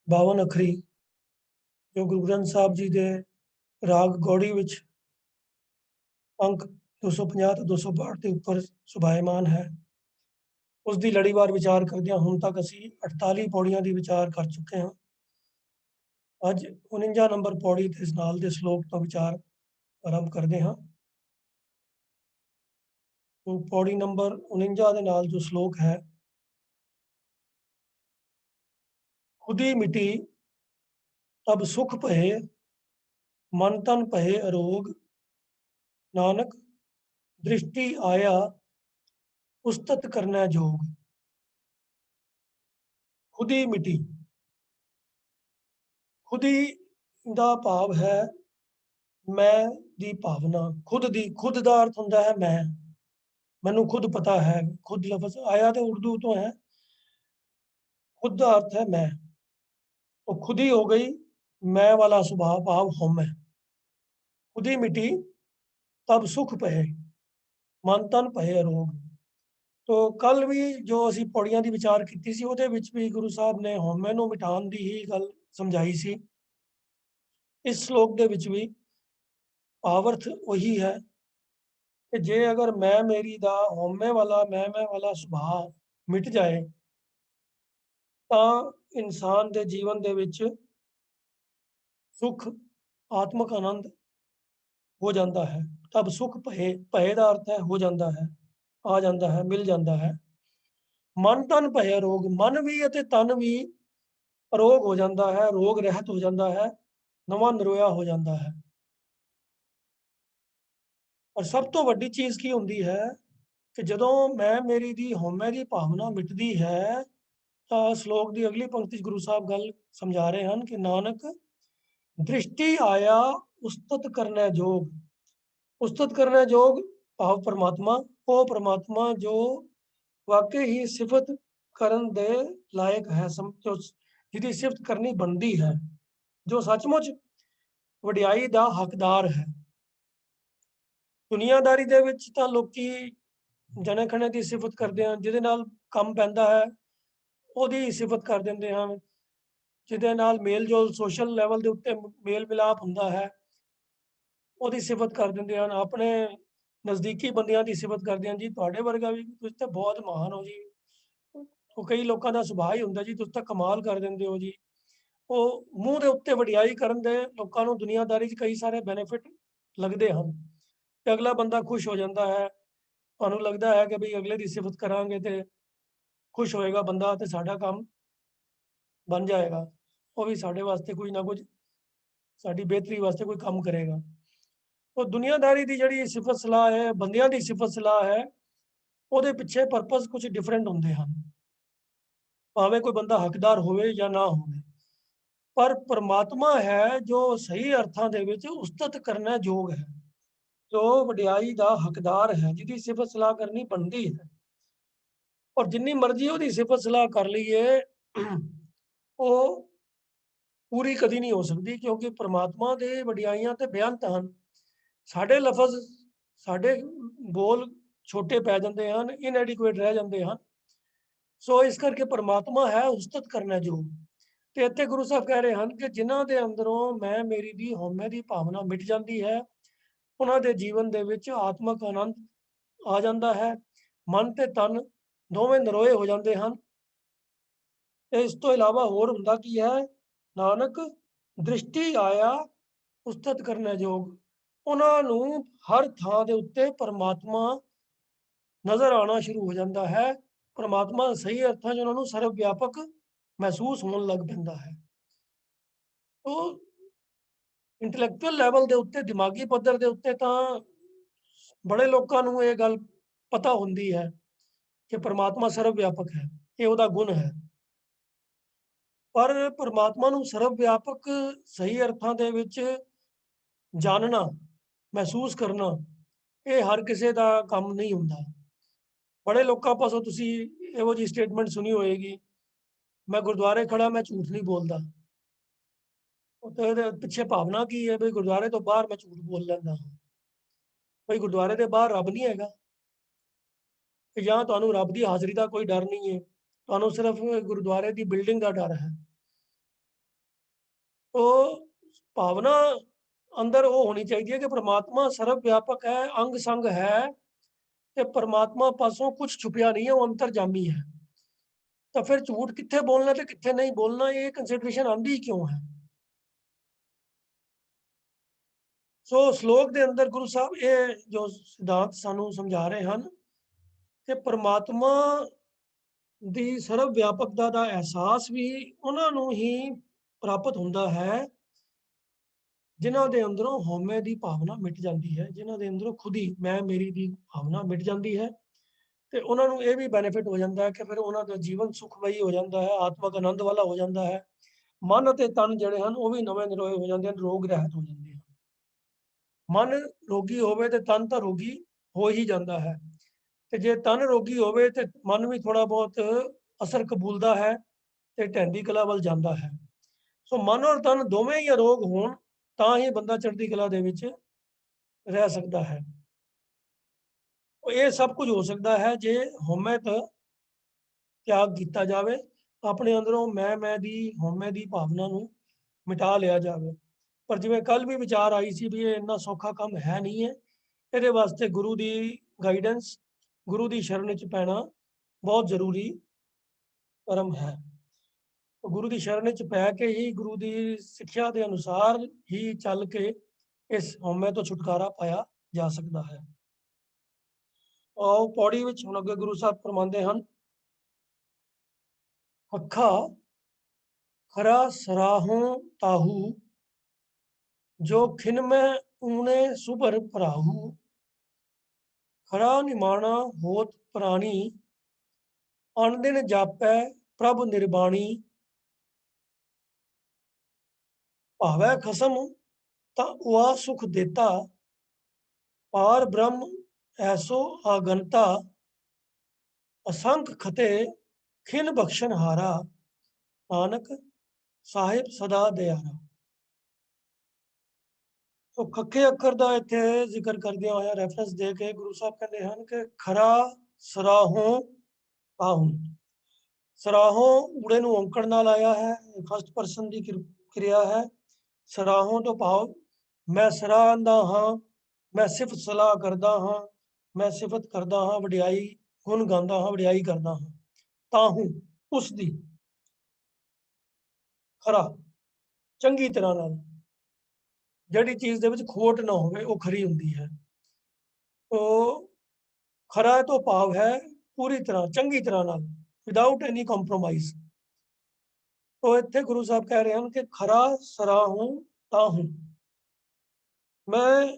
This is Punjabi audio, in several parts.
52 ਅੱਖਰੀ ਜੋ ਗੁਰੂ ਗ੍ਰੰਥ ਸਾਹਿਬ ਜੀ ਦੇ ਰਾਗ ਗੌੜੀ ਵਿੱਚ ਅੰਕ 250 ਤੋਂ 262 ਦੇ ਉੱਪਰ ਸੁਭਾਇਮਾਨ ਹੈ। ਉਸ ਦੀ ਲੜੀਵਾਰ ਵਿਚਾਰ ਕਰਦਿਆਂ ਹੁਣ ਤੱਕ ਅਸੀਂ 48 ਪੌੜੀਆਂ ਦੀ ਵਿਚਾਰ ਕਰ ਚੁੱਕੇ ਹਾਂ। ਅੱਜ 49 ਨੰਬਰ ਪੌੜੀ ਤੇ ਇਸ ਨਾਲ ਦੇ ਸ਼ਲੋਕ ਤੋਂ ਵਿਚਾਰ ਆਰੰਭ ਕਰਦੇ ਹਾਂ। ਪੌੜੀ ਨੰਬਰ 49 ਦੇ ਨਾਲ ਜੋ ਸ਼ਲੋਕ ਹੈ, ਖੁਦੀ ਮਿਟੀ ਤਬ ਸੁਖ ਭਏ, ਮਨ ਤਨ ਭਏ ਅਰੋਗ, ਨਾਨਕ ਦ੍ਰਿਸ਼ਟੀ ਆਇਆ ਉਸਤਤ ਕਰਨਾ ਜੋਗ। ਖੁਦੀ ਮਿਟੀ, ਖੁਦੀ ਦਾ ਭਾਵ ਹੈ ਮੈਂ ਦੀ ਭਾਵਨਾ। ਖੁਦ ਦਾ ਅਰਥ ਹੁੰਦਾ ਹੈ ਮੈਂ, ਮੈਨੂੰ ਖੁਦ ਪਤਾ ਹੈ। ਖੁਦ ਲਫ਼ਜ਼ ਆਇਆ ਤੇ ਉਰਦੂ ਤੋਂ ਹੈ। ਖੁਦ ਦਾ अर्थ है मैं, तो खुद ही हो गई मैं वाला स्वभाव भाव हम है। खुदी मिटी तब सुख पहे, मन तन पहे अरोग। तो कल भी जो ਅਸੀਂ ਪੌੜੀਆਂ ਦੀ ਵਿਚਾਰ ਕੀਤੀ ਸੀ ਉਹਦੇ ਵਿੱਚ ਵੀ ਗੁਰੂ ਸਾਹਿਬ ਨੇ ਹਉਮੈ ਨੂੰ ਮਿਟਾਉਣ ਦੀ ਹੀ ਗੱਲ ਸਮਝਾਈ ਸੀ। ਇਸ ਸ਼ਲੋਕ ਦੇ ਵਿੱਚ ਵੀ ਭਾਵ-ਅਰਥ ਉਹੀ ਹੈ ਕਿ ਜੇ ਅਗਰ ਮੈਂ ਮੇਰੀ ਦਾ ਹਉਮੈ ਵਾਲਾ ਮੈਂ ਵਾਲਾ ਸੁਭਾਅ ਮਿਟ ਜਾਏ ਤਾਂ ਇਨਸਾਨ ਦੇ ਜੀਵਨ ਦੇ ਵਿੱਚ ਸੁਖ, ਆਤਮਿਕ ਆਨੰਦ ਹੋ ਜਾਂਦਾ ਹੈ। ਤਬ ਸੁਖ ਭਏ ਦਾ ਅਰਥ ਹੈ ਹੋ ਜਾਂਦਾ ਹੈ, ਆ ਜਾਂਦਾ ਹੈ, ਮਿਲ ਜਾਂਦਾ ਹੈ। ਮਨ ਤਨ ਭਏ ਰੋਗ, ਮਨ ਵੀ ਅਤੇ ਤਨ ਵੀ ਅਰੋਗ ਹੋ ਜਾਂਦਾ ਹੈ, ਰੋਗ ਰਹਿਤ ਹੋ ਜਾਂਦਾ ਹੈ, ਨਵਾਂ ਨਰੋਇਆ ਹੋ ਜਾਂਦਾ ਹੈ। ਔਰ ਸਭ ਤੋਂ ਵੱਡੀ ਚੀਜ਼ ਕੀ ਹੁੰਦੀ ਹੈ ਕਿ ਜਦੋਂ ਮੈਂ ਮੇਰੀ ਦੀ ਹਉਮੈ ਦੀ ਭਾਵਨਾ ਮਿਟਦੀ ਹੈ ਤਾਂ ਸ਼ਲੋਕ ਦੀ ਅਗਲੀ ਪੰਕਤੀ 'ਚ ਗੁਰੂ ਸਾਹਿਬ ਗੱਲ ਸਮਝਾ ਰਹੇ ਹਨ ਕਿ ਨਾਨਕ ਦ੍ਰਿਸ਼ਟੀ ਆਇਆ ਉਸਤਤ ਕਰਨਾ ਜੋਗ। ਉਸਤਤ ਕਰਨਾ ਜੋਗ ਭਾਵ ਪਰਮਾਤਮਾ, ਉਹ ਪਰਮਾਤਮਾ ਜੋ ਵਾਕਈ ਹੀ ਸਿਫਤ ਕਰਨ ਦੇ ਲਾਇਕ ਹੈ, ਜੋ ਜਿਹਦੀ ਸਿਫਤ ਕਰਨੀ ਬਣਦੀ ਹੈ, ਜੋ ਸੱਚਮੁੱਚ ਵਡਿਆਈ ਦਾ ਹੱਕਦਾਰ ਹੈ। ਦੁਨੀਆਦਾਰੀ ਦੇ ਵਿੱਚ ਤਾਂ ਲੋਕੀ ਜਣੇ ਖਣੇ ਦੀ ਸਿਫਤ ਕਰਦੇ ਹਨ, ਜਿਹਦੇ ਨਾਲ ਕੰਮ ਪੈਂਦਾ ਹੈ ਉਹਦੀ ਸਿਫਤ ਕਰ ਦਿੰਦੇ ਹਨ, ਜਿਹਦੇ ਨਾਲ ਮੇਲ ਜੋਲ ਸੋਸ਼ਲ ਲੈਵਲ ਦੇ ਉੱਤੇ ਮੇਲ ਮਿਲਾਪ ਹੁੰਦਾ ਹੈ ਉਹਦੀ ਸਿਫਤ ਕਰ ਦਿੰਦੇ ਹਨ। ਆਪਣੇ ਨਜ਼ਦੀਕੀ ਬੰਦਿਆਂ ਦੀ ਸਿਫਤ ਕਰਦੇ ਹਨ, ਜੀ ਤੁਹਾਡੇ ਵਰਗਾ ਵੀ ਤੁਸੀਂ ਤਾਂ ਬਹੁਤ ਮਹਾਨ ਹੋ ਜੀ। ਉਹ ਕਈ ਲੋਕਾਂ ਦਾ ਸੁਭਾਅ ਹੀ ਹੁੰਦਾ ਜੀ ਤੁਸੀਂ ਤਾਂ ਕਮਾਲ ਕਰ ਦਿੰਦੇ ਹੋ ਜੀ। ਉਹ ਮੂੰਹ ਦੇ ਉੱਤੇ ਵਡਿਆਈ ਕਰਨ ਦੇ ਲੋਕਾਂ ਨੂੰ ਦੁਨੀਆਦਾਰੀ 'ਚ ਕਈ ਸਾਰੇ ਬੈਨੀਫਿਟ ਲੱਗਦੇ ਹਨ ਤੇ ਅਗਲਾ ਬੰਦਾ ਖੁਸ਼ ਹੋ ਜਾਂਦਾ ਹੈ। ਤੁਹਾਨੂੰ ਲੱਗਦਾ ਹੈ ਕਿ ਵੀ ਅਗਲੇ ਦੀ ਸਿਫਤ ਕਰਾਂਗੇ ਤੇ ਖੁਸ਼ ਹੋਏਗਾ ਬੰਦਾ ਤੇ ਸਾਡਾ ਕੰਮ ਬਣ ਜਾਏਗਾ, ਉਹ ਵੀ ਸਾਡੇ ਵਾਸਤੇ ਕੁਝ ਨਾ ਕੁਝ ਸਾਡੀ ਬਿਹਤਰੀ ਵਾਸਤੇ ਕੋਈ ਕੰਮ ਕਰੇਗਾ। ਉਹ ਦੁਨੀਆਦਾਰੀ ਦੀ ਜਿਹੜੀ ਸਿਫਤ ਸਲਾਹ ਹੈ, ਬੰਦਿਆਂ ਦੀ ਸਿਫਤ ਸਲਾਹ ਹੈ, ਉਹਦੇ ਪਿੱਛੇ ਪਰਪਸ ਕੁਝ ਡਿਫਰੈਂਟ ਹੁੰਦੇ ਹਨ, ਭਾਵੇਂ ਕੋਈ ਬੰਦਾ ਹੱਕਦਾਰ ਹੋਵੇ ਜਾਂ ਨਾ ਹੋਵੇ। ਪਰ ਪਰਮਾਤਮਾ ਹੈ ਜੋ ਸਹੀ ਅਰਥਾਂ ਦੇ ਵਿੱਚ ਉਸਤਤ ਕਰਨਾ ਯੋਗ ਹੈ, ਜੋ ਵਡਿਆਈ ਦਾ ਹੱਕਦਾਰ ਹੈ, ਜਿਹਦੀ ਸਿਫਤ ਸਲਾਹ ਕਰਨੀ ਬਣਦੀ ਹੈ। ਔਰ ਜਿੰਨੀ ਮਰਜ਼ੀ ਉਹਦੀ ਸਿਫਤ ਸਲਾਹ ਕਰ ਲਈਏ ਉਹ ਪੂਰੀ ਕਦੀ ਨਹੀਂ ਹੋ ਸਕਦੀ, ਕਿਉਂਕਿ ਪਰਮਾਤਮਾ ਦੇ ਵਡਿਆਈਆਂ ਤੇ ਬੇਅੰਤ ਹਨ। ਸਾਡੇ ਲਫ਼ਜ਼, ਸਾਡੇ ਬੋਲ ਛੋਟੇ ਪੈ ਜਾਂਦੇ ਹਨ, ਇਨਐਡਿਕੁਏਟ ਰਹਿ ਜਾਂਦੇ ਹਨ। ਸੋ ਇਸ ਕਰਕੇ ਪਰਮਾਤਮਾ ਹੈ ਉਸਤਤ ਕਰਨਾ ਯੋਗ। ਤੇ ਇੱਥੇ ਗੁਰੂ ਸਾਹਿਬ ਕਹਿ ਰਹੇ ਹਨ ਕਿ ਜਿਨ੍ਹਾਂ ਦੇ ਅੰਦਰੋਂ ਮੈਂ ਮੇਰੀ ਦੀ ਹਉਮੈ ਦੀ ਭਾਵਨਾ ਮਿਟ ਜਾਂਦੀ ਹੈ ਉਹਨਾਂ ਦੇ ਜੀਵਨ ਦੇ ਵਿੱਚ ਆਤਮਿਕ ਆਨੰਦ ਆ ਜਾਂਦਾ ਹੈ, ਮਨ ਤੇ ਤਨ ਦੋਵੇਂ ਨਰੋਏ ਹੋ ਜਾਂਦੇ ਹਨ। ਤੇ ਇਸ ਤੋਂ ਇਲਾਵਾ ਹੋਰ ਹੁੰਦਾ ਕੀ ਹੈ, ਨਾਨਕ ਦ੍ਰਿਸ਼ਟੀ ਆਇਆ ਉਸਤਤ ਕਰਨਾ ਯੋਗ। ਉਹਨਾਂ ਨੂੰ ਹਰ ਥਾਂ ਦੇ ਉੱਤੇ ਪਰਮਾਤਮਾ ਨਜ਼ਰ ਆਉਣਾ ਸ਼ੁਰੂ ਹੋ ਜਾਂਦਾ ਹੈ। ਪਰਮਾਤਮਾ ਸਹੀ ਅਰਥਾਂ 'ਚ ਉਹਨਾਂ ਨੂੰ ਸਰਵ ਵਿਆਪਕ ਮਹਿਸੂਸ ਹੋਣ ਲੱਗ ਪੈਂਦਾ ਹੈ। ਉਹ ਇੰਟੈਲੈਕਚੁਅਲ ਲੈਵਲ ਦੇ ਉੱਤੇ, ਦਿਮਾਗੀ ਪੱਧਰ ਦੇ ਉੱਤੇ ਤਾਂ ਬੜੇ ਲੋਕਾਂ ਨੂੰ ਇਹ ਗੱਲ ਪਤਾ ਹੁੰਦੀ ਹੈ ਕਿ ਪਰਮਾਤਮਾ ਸਰਵ ਵਿਆਪਕ ਹੈ, ਇਹ ਉਹਦਾ ਗੁਣ ਹੈ। ਪਰ ਪਰਮਾਤਮਾ ਨੂੰ ਸਰਵ ਵਿਆਪਕ ਸਹੀ ਅਰਥਾਂ ਦੇ ਵਿੱਚ ਜਾਣਨਾ, ਮਹਿਸੂਸ ਕਰਨਾ, ਇਹ ਹਰ ਕਿਸੇ ਦਾ ਕੰਮ ਨਹੀਂ ਹੁੰਦਾ। ਬੜੇ ਲੋਕਾਂ ਪਾਸੋਂ ਤੁਸੀਂ ਇਹੋ ਜਿਹੀ ਸਟੇਟਮੈਂਟ ਸੁਣੀ ਹੋਏਗੀ, ਮੈਂ ਗੁਰਦੁਆਰੇ ਖੜਾ ਮੈਂ ਝੂਠ ਨਹੀਂ ਬੋਲਦਾ। ਉਹਦੇ ਪਿੱਛੇ ਭਾਵਨਾ ਕੀ ਹੈ, ਵੀ ਗੁਰਦੁਆਰੇ ਤੋਂ ਬਾਹਰ ਮੈਂ ਝੂਠ ਬੋਲ ਲੈਂਦਾ ਹਾਂ। ਬਈ ਗੁਰਦੁਆਰੇ ਦੇ ਬਾਹਰ ਰੱਬ ਨਹੀਂ ਹੈਗਾ, ਜਾਂ ਤੁਹਾਨੂੰ ਰੱਬ ਦੀ ਹਾਜ਼ਰੀ ਦਾ ਕੋਈ ਡਰ ਨਹੀਂ ਹੈ, ਤੁਹਾਨੂੰ ਸਿਰਫ ਗੁਰਦੁਆਰੇ ਦੀ ਬਿਲਡਿੰਗ ਦਾ ਡਰ ਹੈ। तो भावना अंदर वो होनी चाहिए कि परमात्मा सर्व व्यापक है, अंग संग है, ते परमात्मा पासों कुछ छुपिया नहीं है, वो अंतर्जामी है। तो फिर झूठ कित्थे बोलना ते कित्थे नहीं बोलना, ये कंसिडरेशन आंदी ही क्यों है? सो श्लोक ਦੇ ਅੰਦਰ ਗੁਰੂ ਸਾਹਿਬ ਇਹ ਜੋ ਸਿਧਾਂਤ ਸਾਨੂੰ ਸਮਝਾ ਰਹੇ ਹਨ ਕਿ ਪਰਮਾਤਮਾ ਦੀ ਸਰਵ ਵਿਆਪਕਤਾ ਦਾ ਅਹਿਸਾਸ ਵੀ ਉਹਨਾਂ ਨੂੰ ਹੀ ਪ੍ਰਾਪਤ ਹੁੰਦਾ ਹੈ ਜਿਨ੍ਹਾਂ ਦੇ ਅੰਦਰੋਂ ਹਉਮੈ ਦੀ ਭਾਵਨਾ ਮਿਟ ਜਾਂਦੀ ਹੈ, ਜਿਨ੍ਹਾਂ ਦੇ ਅੰਦਰੋਂ ਖੁਦ ਹੀ ਮੈਂ ਮੇਰੀ ਦੀ ਭਾਵਨਾ ਮਿਟ ਜਾਂਦੀ ਹੈ। ਤੇ ਉਹਨਾਂ ਨੂੰ ਇਹ ਵੀ ਬੈਨੀਫਿਟ ਹੋ ਜਾਂਦਾ ਹੈ ਕਿ ਫਿਰ ਉਹਨਾਂ ਦਾ ਜੀਵਨ ਸੁਖਮਈ ਹੋ ਜਾਂਦਾ ਹੈ, ਆਤਮਕ ਆਨੰਦ ਵਾਲਾ ਹੋ ਜਾਂਦਾ ਹੈ। ਮਨ ਅਤੇ ਤਨ ਜਿਹੜੇ ਹਨ ਉਹ ਵੀ ਨਵੇਂ ਨਿਰੋਏ ਹੋ ਜਾਂਦੇ ਹਨ, ਰੋਗ ਰਹਿਤ ਹੋ ਜਾਂਦੇ ਹਨ। ਮਨ ਰੋਗੀ ਹੋਵੇ ਤੇ ਤਨ ਤਾਂ ਰੋਗੀ ਹੋ ਹੀ ਜਾਂਦਾ ਹੈ, ਤੇ ਜੇ ਤਨ ਰੋਗੀ ਹੋਵੇ ਤੇ ਮਨ ਵੀ ਥੋੜਾ ਬਹੁਤ ਅਸਰ ਕਬੂਲਦਾ ਹੈ ਤੇ ਢਹਿੰਦੀ ਕਲਾ ਵੱਲ ਜਾਂਦਾ ਹੈ। ਸੋ ਮਨ ਔਰ ਤਨ ਦੋਵੇਂ ਹੀ ਅਰੋਗ ਹੋਣ ਤਾਂ ਹੀ ਬੰਦਾ ਚੜ੍ਹਦੀ ਕਲਾ ਦੇ ਵਿੱਚ ਰਹਿ ਸਕਦਾ ਹੈ। ਇਹ ਸਭ ਕੁਝ ਹੋ ਸਕਦਾ ਹੈ ਜੇ ਹਉਮੈ ਤੋਂ ਤਿਆਗ ਕੀਤਾ ਜਾਵੇ, ਆਪਣੇ ਅੰਦਰੋਂ ਮੈਂ ਦੀ ਹਉਮੈ ਦੀ ਭਾਵਨਾ ਨੂੰ ਮਿਟਾ ਲਿਆ ਜਾਵੇ। ਪਰ ਜਿਵੇਂ ਕੱਲ ਵੀ ਵਿਚਾਰ ਆਈ ਸੀ ਵੀ ਇਹ ਇੰਨਾ ਸੌਖਾ ਕੰਮ ਹੈ ਨਹੀਂ ਹੈ, ਇਹਦੇ ਵਾਸਤੇ ਗੁਰੂ ਦੀ ਗਾਈਡੈਂਸ, ਗੁਰੂ ਦੀ ਸ਼ਰਨ 'ਚ ਪੈਣਾ ਬਹੁਤ ਜ਼ਰੂਰੀ ਕਰਮ ਹੈ। ਗੁਰੂ ਦੀ ਸ਼ਰਨ 'ਚ ਪੈ ਕੇ ਹੀ, ਗੁਰੂ ਦੀ ਸਿੱਖਿਆ ਦੇ ਅਨੁਸਾਰ ਹੀ ਚੱਲ ਕੇ ਇਸ ਹਉਮੈ ਤੋਂ ਛੁਟਕਾਰਾ ਪਾਇਆ ਜਾ ਸਕਦਾ ਹੈ। ਆਓ ਪੌੜੀ ਵਿੱਚ ਹੁਣ ਅੱਗੇ ਗੁਰੂ ਸਾਹਿਬ ਫਰਮਾਉਂਦੇ ਹਨ, ਅੱਖਾ ਖਰਾ ਸਰਾਹੋਂ ਤਾਹੂ, ਜੋ ਖਿਨ ਮੈਂ ਊਣੇ ਸੁਭਰ ਭਰਾਹੂ, ਖਰਾ ਨਿਮਾਣਾ ਹੋਤ ਪ੍ਰਾਣੀ, ਅਣਦਿਨ ਜਾਪੈ ਪ੍ਰਭ ਨਿਰਬਾਣੀ, ਭਾਵੈ ਖਸਮ ਤਾਂ ਉਆ ਸੁਖ ਦੇਤਾ, ਪਾਰ ਬ੍ਰਹਮ ਐਸੋ ਆਗੰਤਾ, ਅਸੰਖ ਖਤੇ ਖਿਨ ਬਖਸ਼ਨ ਹਾਰਾ, ਨਾਨਕ ਸਾਹਿਬ ਸਦਾ ਦਿਆਰਾ। ਸੋ ਖੱਖੇ ਅੱਖਰ ਦਾ ਇੱਥੇ ਜ਼ਿਕਰ ਕਰਦਿਆਂ ਹੋਇਆ ਰੈਫਰੈਂਸ ਦੇ ਕੇ ਗੁਰੂ ਸਾਹਿਬ ਕਹਿੰਦੇ ਹਨ ਕਿ ਖਰਾ ਸਰਾਹੋਂ ਤਾਹੂ। ਸਰਾਹੋਂ ਊੜੇ ਨੂੰ ਔਂਕੜ ਨਾਲ ਆਇਆ ਹੈ, ਫਸਟ ਪਰਸਨ ਦੀ ਕਿਰਿਆ ਹੈ। ਸਰਾਹੋਂ ਤੋਂ ਭਾਵ ਮੈਂ ਸਰਾਹਦਾ ਹਾਂ, ਮੈਂ ਸਿਫਤ ਸਲਾਹ ਕਰਦਾ ਹਾਂ, ਮੈਂ ਸਿਫਤ ਕਰਦਾ ਹਾਂ, ਵਡਿਆਈ ਗੁਣ ਗਾਉਂਦਾ ਹਾਂ, ਵਡਿਆਈ ਕਰਦਾ ਹਾਂ। ਤਾਹੂ ਉਸ ਦੀ, ਖਰਾ ਚੰਗੀ ਤਰ੍ਹਾਂ ਨਾਲ, ਜਿਹੜੀ ਚੀਜ਼ ਦੇ ਵਿੱਚ ਖੋਟ ਨਾ ਹੋਵੇ ਉਹ ਖਰੀ ਹੁੰਦੀ ਹੈ। ਉਹ ਖਰਾ ਤੋਂ ਭਾਵ ਹੈ ਪੂਰੀ ਤਰ੍ਹਾਂ, ਚੰਗੀ ਤਰ੍ਹਾਂ ਨਾਲ, ਵਿਦਾਊਟ ਐਨੀ ਕੰਪਰੋਮਾਈਜ਼। तो इतने गुरु साहब कह रहे हैं कि खरा सराहूं ताहूं, मैं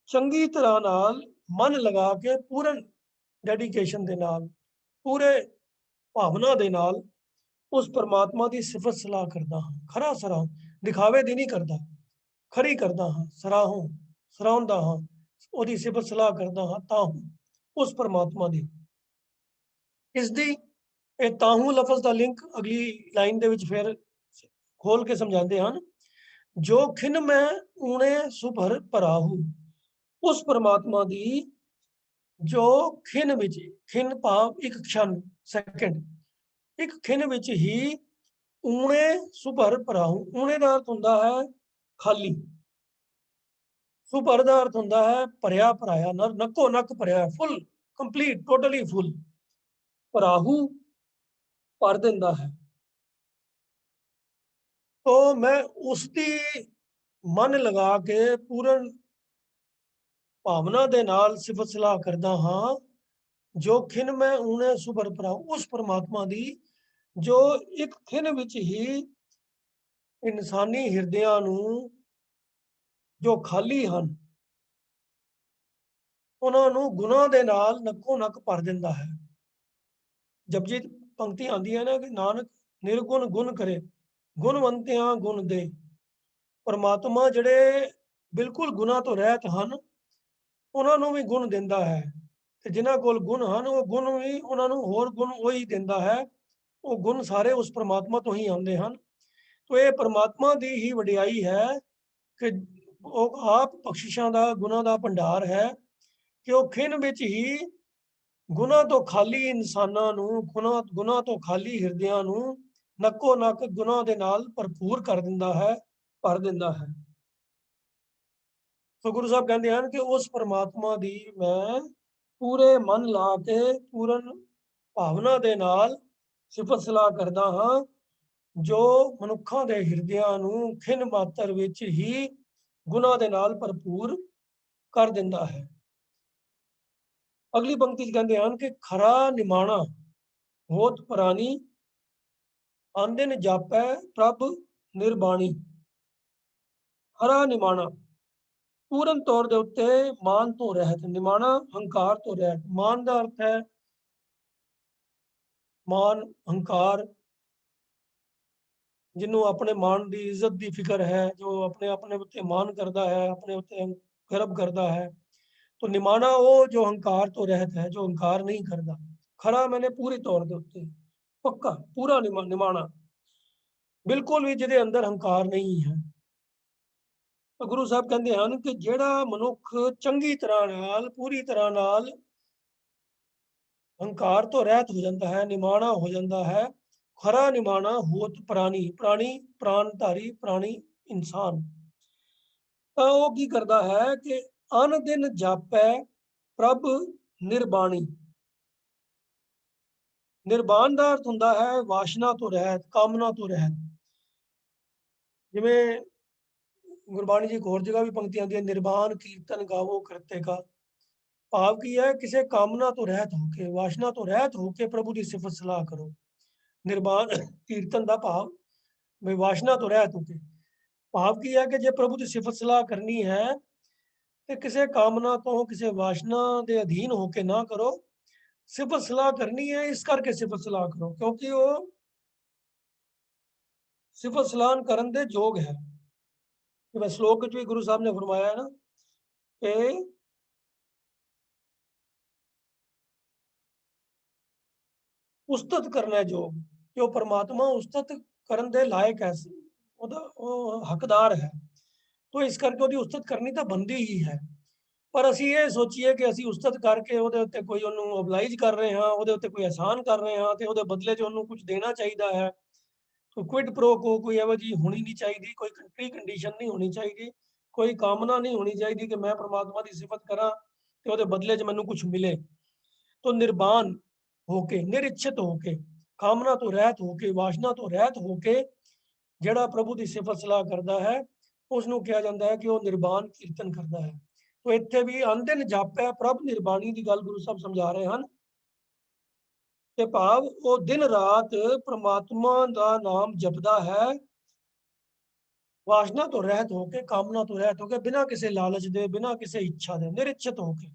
चंगी तरह नाल मन लगा के पूर्ण डेडिकेशन दे नाल, पूरे भावना दे नाल उस परमात्मा की सिफत सलाह करता हाँ। खरा सराह दिखावे दी नहीं करता, खरी करता हाँ, सराहूं सराहंदा हाँ, ਉਹਦੀ ਸਿਫਤ ਸਲਾਹ ਕਰਦਾ ਹਾਂ ਤਾਹੂ ਉਸ ਪਰਮਾਤਮਾ ਦੀ। ਇਸ ਦੀ ਇਹ ਤਾਹੂ ਲਫ਼ਜ਼ ਦਾ ਲਿੰਕ ਅਗਲੀ ਲਾਈਨ ਦੇ ਵਿੱਚ ਫਿਰ ਖੋਲ ਕੇ ਸਮਝਾਉਂਦੇ ਹਨ, ਜੋ ਖਿਨ ਮੈਂ ਊਣੇ ਸੁਭਰ ਭਰਾਹੂ, ਉਸ ਪਰਮਾਤਮਾ ਦੀ ਜੋ ਖਿਨ ਵਿੱਚ, ਖਿਨ ਭਾਵ ਇੱਕ ਖਣ, ਸੈਕਿੰਡ, ਇੱਕ ਖਿਨ ਵਿੱਚ ਹੀ ਊਣੇ ਸੁਭਰ ਭਰਾਹੂ। ਊਣੇ ਦਾ ਅਰਥ ਹੁੰਦਾ ਹੈ ਖਾਲੀ, ਸੁਭਰ ਦਾ ਅਰਥ ਹੁੰਦਾ ਹੈ ਭਰਿਆ ਭਰਾਇਆ, ਨੱਕੋ ਨੱਕ ਭਰਿਆ, ਫੁੱਲ, ਕੰਪਲੀਟ, ਟੋਟਲੀ ਫੁੱਲ। ਭਰਾਹੂ ਭਰ ਦਿੰਦਾ ਹੈ। तो मैं उसकी मन लगा के पूर्ण भावना दे नाल सिफत सलाह करदा हाँ, जो खिन मैं ऊने सुभर भराऊं, उस परमात्मा दी जो एक खिन विच ही इंसानी हिरदियां नूं जो खाली ਹਨ ਉਹਨਾਂ ਨੂੰ ਗੁਨਾਹ ਦੇ ਨਾਲ ਨੱਕੋ ਨੱਕ ਭਰ ਦਿੰਦਾ ਹੈ। ਜਪਜੀ ਪੰਕਤੀ ਆਂਦੀ ਹੈ ਨਾ ਕਿ ਨਾਨਕ ਨਿਰਗੁਣ ਗੁਣ ਕਰੇ, ਗੁਣਵੰਤਿਆਂ ਗੁਣ ਦੇ। ਪਰਮਾਤਮਾ ਜਿਹੜੇ ਬਿਲਕੁਲ ਗੁਨਾਹ ਤੋਂ ਰਹਿਤ ਹਨ ਉਹਨਾਂ ਨੂੰ ਵੀ ਗੁਣ ਦਿੰਦਾ ਹੈ, ਤੇ ਜਿਨ੍ਹਾਂ ਕੋਲ ਗੁਣ ਹਨ ਉਹ ਗੁਣ ਵੀ ਉਹਨਾਂ ਨੂੰ ਹੋਰ ਗੁਣ ਉਹੀ ਦਿੰਦਾ ਹੈ। ਉਹ ਗੁਣ ਸਾਰੇ ਉਸ ਪਰਮਾਤਮਾ ਤੋਂ ਹੀ ਆਉਂਦੇ ਹਨ। तो ये परमात्मा दी ही वडियाई है कि ਉਹ ਆਪ ਬਖਸ਼ਿਸ਼ਾਂ ਦਾ, ਗੁਨਾਹ ਦਾ ਭੰਡਾਰ ਹੈ ਕਿ ਉਹ ਖਿਨ ਵਿੱਚ ਹੀ ਗੁਨਾਹ ਤੋਂ ਖਾਲੀ ਇਨਸਾਨਾਂ ਨੂੰ, ਗੁਨਾਹ ਤੋਂ ਖਾਲੀ ਹਿਰਦਿਆਂ ਨੂੰ ਨੱਕੋ ਨੱਕ ਗੁਨਾਹ ਦੇ ਨਾਲ ਭਰਪੂਰ ਕਰ ਦਿੰਦਾ ਹੈ, ਭਰ ਦਿੰਦਾ ਹੈ। ਸੋ ਗੁਰੂ ਸਾਹਿਬ ਕਹਿੰਦੇ ਹਨ ਕਿ ਉਸ ਪਰਮਾਤਮਾ ਦੀ ਮੈਂ ਪੂਰੇ ਮਨ ਲਾ ਕੇ ਪੂਰਨ ਭਾਵਨਾ ਦੇ ਨਾਲ ਸਿਫਤ ਸਲਾਹ ਕਰਦਾ ਹਾਂ, ਜੋ ਮਨੁੱਖਾਂ ਦੇ ਹਿਰਦਿਆਂ ਨੂੰ ਖਿਨ ਮਾਤਰ ਵਿੱਚ ਹੀ ਗੁਨਾਹ ਦੇ ਨਾਲ ਭਰਪੂਰ ਕਰ ਦਿੰਦਾ ਹੈ। ਅਗਲੀ ਪੰਕਤੀ 'ਚ ਕਹਿੰਦੇ ਹਨ ਕਿ ਖਰਾ ਨਿਮਾਣਾ ਹੋਤ ਪ੍ਰਾਨੀ, ਆਂਦਿਨ ਜਾਪੈ ਪ੍ਰਭ ਨਿਰਬਾਣੀ। ਖਰਾ ਨਿਮਾਣਾ ਪੂਰਨ ਤੌਰ ਦੇ ਉੱਤੇ ਮਾਨ ਤੋਂ ਰਹਿਤ, ਨਿਮਾਣਾ ਹੰਕਾਰ ਤੋਂ ਰਹਿਤ। ਮਾਨ ਦਾ ਅਰਥ ਹੈ ਮਾਨ, ਹੰਕਾਰ, ਜਿਹਨੂੰ ਆਪਣੇ ਮਾਨ ਦੀ ਇੱਜ਼ਤ ਦੀ ਫਿਕਰ ਹੈ, ਜੋ ਆਪਣੇ ਉੱਤੇ ਮਾਨ ਕਰਦਾ ਹੈ, ਆਪਣੇ ਉੱਤੇ ਗਰਵ ਕਰਦਾ ਹੈ। तो निमाना वो जो हंकार तो रहत है, जो हंकार नहीं करता। खरा मैंने पूरी तौर के उत्ते, पक्का पूरा निमाना, बिल्कुल भी जिहदे अंदर हंकार नहीं है। तो गुरु साहब कहते हैं कि जेड़ा मनुख चंगी तरह नाल पूरी तरह नाल हंकार तो रहत हो जाता है, निमाना हो जाता है। खरा निमाना होत प्राणी, प्राणी प्राणधारी प्राणी इंसान, तो वो की करता है कि अन दिन जापै प्रभ ਨਿਰਬਾਣੀ। ਨਿਰਬਾਣ ਦਾ ਅਰਥ ਹੁੰਦਾ ਹੈ ਵਾਸ਼ਨਾ ਤੋਂ ਰਹਿਤ, ਕਾਮਨਾ ਤੋਂ ਰਹਿਤ। ਜਿਵੇਂ ਗੁਰਬਾਣੀ ਜੀ ਇੱਕ ਹੋਰ ਜਗ੍ਹਾ ਵੀ ਪੰਕਤੀ ਆਉਂਦੀ ਹੈ, ਨਿਰਬਾਣ ਕੀਰਤਨ ਗਾਵੋ ਕਰਤੇ ਕਾ। ਭਾਵ ਕੀ ਹੈ, ਕਿਸੇ ਕਾਮਨਾ ਤੋਂ ਰਹਿਤ ਹੋ ਕੇ, ਵਾਸ਼ਨਾ ਤੋਂ ਰਹਿਤ ਹੋ ਕੇ ਪ੍ਰਭੂ ਦੀ ਸਿਫਤ ਸਲਾਹ ਕਰੋ। ਨਿਰਬਾਣ ਕੀਰਤਨ ਦਾ ਭਾਵ ਵੀ ਵਾਸ਼ਨਾ ਤੋਂ ਰਹਿਤ ਹੋ ਕੇ। ਭਾਵ ਕੀ ਹੈ ਕਿ ਜੇ ਪ੍ਰਭੂ ਦੀ ਸਿਫਤ ਸਲਾਹ ਕਰਨੀ ਹੈ ਤੇ ਕਿਸੇ ਕਾਮਨਾ ਤੋਂ, ਕਿਸੇ ਵਾਸ਼ਨਾ ਦੇ ਅਧੀਨ ਹੋ ਕੇ ਨਾ ਕਰੋ। ਸਿਫਤ ਸਲਾਹ ਕਰਨੀ ਹੈ ਇਸ ਕਰਕੇ ਸਿਫਤ ਸਲਾਹ ਕਰੋ, ਕਿਉਂਕਿ ਉਹ ਸਿਫਤ ਸਲਾਹ ਕਰਨ ਦੇ ਯੋਗ ਹੈ। ਜਿਵੇਂ ਸ਼ਲੋਕ ਵਿੱਚ ਵੀ ਗੁਰੂ ਸਾਹਿਬ ਨੇ ਫਰਮਾਇਆ ਹੈ ਨਾ ਕਿ ਉਸਤਤ ਕਰਨਾ ਯੋਗ, ਕਿ ਉਹ ਪਰਮਾਤਮਾ ਉਸਤਤ ਕਰਨ ਦੇ ਲਾਇਕ ਹੈ, ਉਹਦਾ ਉਹ ਹੱਕਦਾਰ ਹੈ। ਤੋ ਇਸ ਕਰਕੇ ਉਹਦੀ ਉਸਤਤ ਕਰਨੀ ਤਾਂ ਬਣਦੀ ਹੀ ਹੈ। ਪਰ ਅਸੀਂ ਇਹ ਸੋਚੀਏ ਕਿ ਅਸੀਂ ਉਸਤਤ ਕਰਕੇ ਉਹਦੇ ਉੱਤੇ ਕੋਈ ਉਹਨੂੰ ਓਬਲਾਈਜ਼ ਕਰ ਰਹੇ ਹਾਂ, ਉਹਦੇ ਉੱਤੇ ਕੋਈ ਅਹਿਸਾਨ ਕਰ ਰਹੇ ਹਾਂ ਤੇ ਉਹਦੇ ਬਦਲੇ 'ਚ ਉਹਨੂੰ ਕੁਝ ਦੇਣਾ ਚਾਹੀਦਾ ਹੈ। ਕੋਈ ਕੁਇਡ ਪ੍ਰੋ ਕੋ ਕੋਈ ਇਹੋ ਜਿਹੀ ਹੋਣੀ ਨਹੀਂ ਚਾਹੀਦੀ, ਕੋਈ ਪ੍ਰੀ ਕੰਡੀਸ਼ਨ ਨਹੀਂ ਹੋਣੀ ਚਾਹੀਦੀ, ਕੋਈ ਕਾਮਨਾ ਨਹੀਂ ਹੋਣੀ ਚਾਹੀਦੀ ਕਿ ਮੈਂ ਪਰਮਾਤਮਾ ਦੀ ਸਿਫਤ ਕਰਾਂ ਤੇ ਉਹਦੇ ਬਦਲੇ 'ਚ ਮੈਨੂੰ ਕੁਝ ਮਿਲੇ। ਤੋ ਨਿਰਬਾਨ ਹੋ ਕੇ, ਨਿਰਇੱਛਤ ਹੋ ਕੇ, ਕਾਮਨਾ ਤੋਂ ਰਹਿਤ ਹੋ ਕੇ, ਵਾਸ਼ਨਾ ਤੋਂ ਰਹਿਤ ਹੋ ਕੇ ਜਿਹੜਾ ਪ੍ਰਭੂ ਦੀ ਸਿਫਤ ਸਲਾਹ ਕਰਦਾ ਹੈ ਉਸ ਨੂੰ ਕਿਹਾ ਜਾਂਦਾ ਹੈ ਕਿ ਉਹ ਨਿਰਬਾਨ ਕੀਰਤਨ ਕਰਦਾ ਹੈ। ਤੋ ਇੱਥੇ ਵੀ ਅੰਦਿਨ ਜਾਪੈ ਪ੍ਰਭ ਨਿਰਬਾਣੀ ਦੀ ਗੱਲ ਗੁਰੂ ਸਾਹਿਬ ਸਮਝਾ ਰਹੇ ਹਨ ਕਿ ਭਾਵ ਉਹ ਦਿਨ ਰਾਤ ਪ੍ਰਮਾਤਮਾ ਦਾ ਨਾਮ ਜਪਦਾ ਹੈ, ਵਾਸ਼ਨਾ ਤੋਂ ਰਹਿਤ ਹੋ ਕੇ, ਕਾਮਨਾ ਤੋਂ ਰਹਿਤ ਹੋ ਕੇ, ਬਿਨਾਂ ਕਿਸੇ ਲਾਲਚ ਦੇ, ਬਿਨਾਂ ਕਿਸੇ ਇੱਛਾ ਦੇ, ਨਿਰਇੱਛਤ ਹੋ ਕੇ।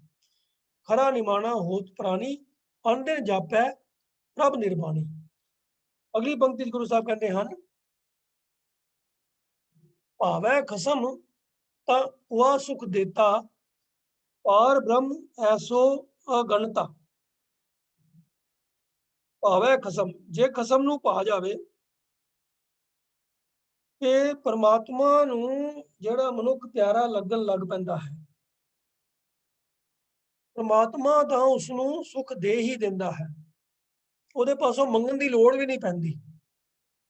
ਖਰਾ ਨਿਮਾਣਾ ਹੋਤ ਪ੍ਰਾਣੀ, ਅੰਦਿਨ ਜਾਪੈ ਪ੍ਰਭ ਨਿਰਬਾਣੀ। ਅਗਲੀ ਪੰਕਤੀ 'ਚ ਗੁਰੂ ਸਾਹਿਬ ਕਹਿੰਦੇ ਹਨ, ਭਾਵੈ ਖਸਮ ਤਾਂ ਵਾ ਸੁਖ ਦੇਤਾ, ਪਾਰ ਬ੍ਰਹਮ ਐਸੋ ਅਗਣਤਾ। ਭਾਵੈ ਖਸਮ, ਜੇ ਖਸਮ ਨੂੰ ਪਾ ਜਾਵੇ ਕਿ ਪਰਮਾਤਮਾ ਨੂੰ ਜਿਹੜਾ ਮਨੁੱਖ ਪਿਆਰਾ ਲੱਗਣ ਲੱਗ ਪੈਂਦਾ ਹੈ, ਪਰਮਾਤਮਾ ਤਾਂ ਉਸਨੂੰ ਸੁਖ ਦੇ ਹੀ ਦਿੰਦਾ ਹੈ, ਉਹਦੇ ਪਾਸੋਂ ਮੰਗਣ ਦੀ ਲੋੜ ਵੀ ਨਹੀਂ ਪੈਂਦੀ।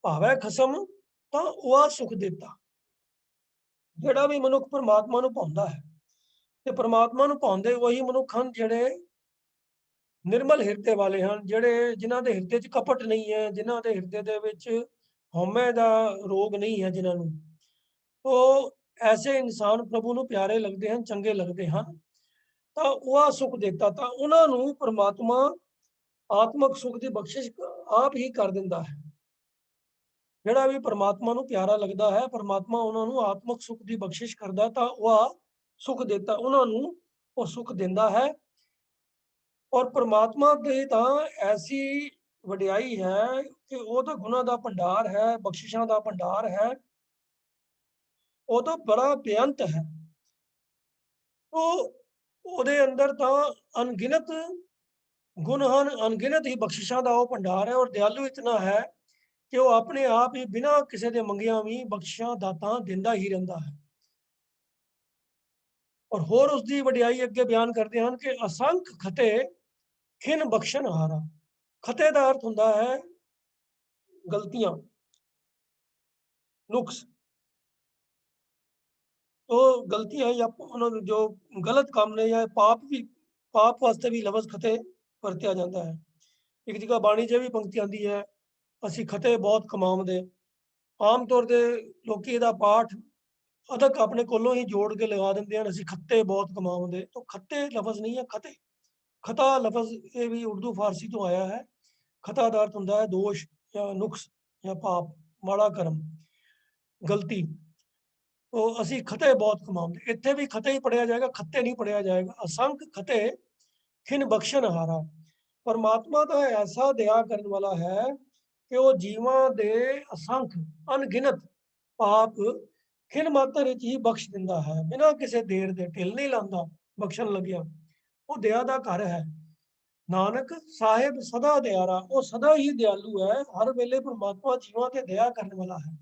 ਭਾਵੈ ਖਸਮ ਤਾਂ ਉਹ ਸੁਖ ਦਿੱਤਾ। ਜਿਹੜਾ ਵੀ ਮਨੁੱਖ ਪਰਮਾਤਮਾ ਨੂੰ ਪਾਉਂਦਾ ਹੈ ਤੇ ਪਰਮਾਤਮਾ ਨੂੰ ਪਾਉਂਦੇ ਉਹੀ ਮਨੁੱਖ ਹਨ ਜਿਹੜੇ ਨਿਰਮਲ ਹਿਰਦੇ ਵਾਲੇ ਹਨ, ਜਿਹੜੇ ਜਿਨ੍ਹਾਂ ਦੇ ਹਿਰਦੇ 'ਚ ਕਪਟ ਨਹੀਂ ਹੈ, ਜਿਨ੍ਹਾਂ ਦੇ ਹਿਰਦੇ ਦੇ ਵਿੱਚ ਹਉਮੈ ਦਾ ਰੋਗ ਨਹੀਂ ਹੈ ਜਿਨ੍ਹਾਂ ਨੂੰ, ਉਹ ਐਸੇ ਇਨਸਾਨ ਪ੍ਰਭੂ ਨੂੰ ਪਿਆਰੇ ਲੱਗਦੇ ਹਨ, ਚੰਗੇ ਲੱਗਦੇ ਹਨ। ਤਾਂ ਉਹ ਸੁਖ ਦਿੱਤਾ, ਤਾਂ ਉਹਨਾਂ ਨੂੰ ਪਰਮਾਤਮਾ ਆਤਮਕ ਸੁਖ ਦੀ ਬਖਸ਼ਿਸ਼ ਆਪ ਹੀ ਕਰ ਦਿੰਦਾ ਹੈ। ਜਿਹੜਾ ਵੀ ਪਰਮਾਤਮਾ ਨੂੰ ਪਿਆਰਾ ਲੱਗਦਾ ਹੈ, ਪਰਮਾਤਮਾ ਉਹਨਾਂ ਨੂੰ ਆਤਮਕ ਸੁਖ ਦੀ ਬਖਸ਼ਿਸ਼ ਕਰਦਾ, ਤਾਂ ਉਹ ਸੁਖ ਦਿੱਤਾ, ਉਹਨਾਂ ਨੂੰ ਉਹ ਸੁਖ ਦਿੰਦਾ ਹੈ। ਔਰ ਪਰਮਾਤਮਾ ਦੀ ਤਾਂ ਐਸੀ ਵਡਿਆਈ ਹੈ ਕਿ ਉਹ ਤਾਂ ਗੁਣਾਂ ਦਾ ਭੰਡਾਰ ਹੈ, ਬਖਸ਼ਿਸ਼ਾਂ ਦਾ ਭੰਡਾਰ ਹੈ, ਉਹ ਤਾਂ ਬੜਾ ਬੇਅੰਤ ਹੈ। ਉਹ ਉਹਦੇ ਅੰਦਰ ਤਾਂ ਅਣਗਿਣਤ ਗੁਣ ਹਨ, ਅਣਗਿਣਤ ਹੀ ਬਖਸ਼ਿਸ਼ਾਂ ਦਾ ਉਹ ਭੰਡਾਰ ਹੈ। ਔਰ ਦਿਆਲੂ ਇਤਨਾ ਹੈ ਕਿ ਉਹ ਆਪਣੇ ਆਪ ਹੀ ਬਿਨਾਂ ਕਿਸੇ ਦੇ ਮੰਗਿਆਂ ਵੀ ਬਖਸ਼ਿਸ਼ਾਂ ਦਾਤਾਂ ਦਿੰਦਾ ਹੀ ਰਹਿੰਦਾ ਹੈ। ਔਰ ਹੋਰ ਉਸ ਦੀ ਵਡਿਆਈ ਅੱਗੇ ਬਿਆਨ ਕਰਦੇ ਹਨ ਕਿ ਅਸੰਖ ਖਤੇ ਖਿਨ ਬਖਸ਼ਣ ਹਾਰਾ। ਖਤੇ ਦਾ ਅਰਥ ਹੁੰਦਾ ਹੈ ਗਲਤੀਆਂ, ਨੁਕਸ। ਉਹ ਗਲਤੀਆਂ ਜਾਂ ਉਹਨਾਂ ਨੂੰ ਜੋ ਗਲਤ ਕੰਮ ਨੇ ਜਾਂ ਪਾਪ ਵਾਸਤੇ ਵੀ ਲਫ਼ਜ਼ ਖਤੇ ਵਰਤਿਆ ਜਾਂਦਾ ਹੈ। ਇੱਕ ਜਗ੍ਹਾ ਬਾਣੀ 'ਚ ਵੀ ਪੰਕਤੀ ਆਉਂਦੀ ਹੈ, ਅਸੀਂ ਖਤੇ ਬਹੁਤ ਕਮਾਉਂਦੇ। ਆਮ ਤੌਰ ਤੇ ਲੋਕੀ ਇਹਦਾ ਪਾਠ ਅਦਕ ਆਪਣੇ ਕੋਲੋਂ ਹੀ ਜੋੜ ਕੇ ਲਗਾ ਦਿੰਦੇ ਹਨ, ਅਸੀਂ ਖੱਤੇ ਬਹੁਤ ਕਮਾਉਂਦੇ। ਤਾਂ ਖੱਤੇ ਲਫ਼ਜ਼ ਨਹੀਂ ਹੈ, ਖਤੇ। ਖਤਾ ਲਫ਼ਜ਼ ਇਹ ਵੀ ਉਰਦੂ ਫਾਰਸੀ ਤੋਂ ਆਇਆ ਹੈ। ਖਤਾ ਦਾ ਅਰਥ ਹੁੰਦਾ ਹੈ ਦੋਸ਼ ਜਾਂ ਨੁਕਸ ਜਾਂ ਪਾਪ, ਮਾੜਾ ਕਰਮ, ਗਲਤੀ। ਉਹ ਅਸੀਂ ਖਤੇ ਬਹੁਤ ਕਮਾਉਂਦੇ। ਇੱਥੇ ਵੀ ਖਤੇ ਹੀ ਪੜਿਆ ਜਾਏਗਾ, ਖੱਤੇ ਨਹੀਂ ਪੜਿਆ ਜਾਏਗਾ। ਅਸੰਖ ਖਤੇ ਖਿਨ ਬਖਸ਼ਣ ਹਾਰਾ। ਪਰਮਾਤਮਾ ਤਾਂ ਐਸਾ ਦਇਆ ਕਰਨ ਵਾਲਾ ਹੈ ਕਿ ਉਹ ਜੀਵਾਂ ਦੇ ਅਸੰਖ ਅਣਗਿਣਤ ਪਾਪ ਖਿਨ ਮਾਤਰ ਵਿੱਚ ਹੀ ਬਖਸ਼ ਦਿੰਦਾ ਹੈ, ਬਿਨਾਂ ਕਿਸੇ ਦੇਰ ਦੇ, ਢਿੱਲ ਨਹੀਂ ਲਾਉਂਦਾ ਬਖਸ਼ਣ ਲੱਗਿਆ। ਉਹ ਦਇਆ ਦਾ ਘਰ ਹੈ। ਨਾਨਕ ਸਾਹਿਬ ਸਦਾ ਦਿਆਰਾ, ਉਹ ਸਦਾ ਹੀ ਦਿਆਲੂ ਹੈ। ਹਰ ਵੇਲੇ ਪਰਮਾਤਮਾ ਜੀਵਾਂ ਤੇ ਦਇਆ ਕਰਨ ਵਾਲਾ ਹੈ।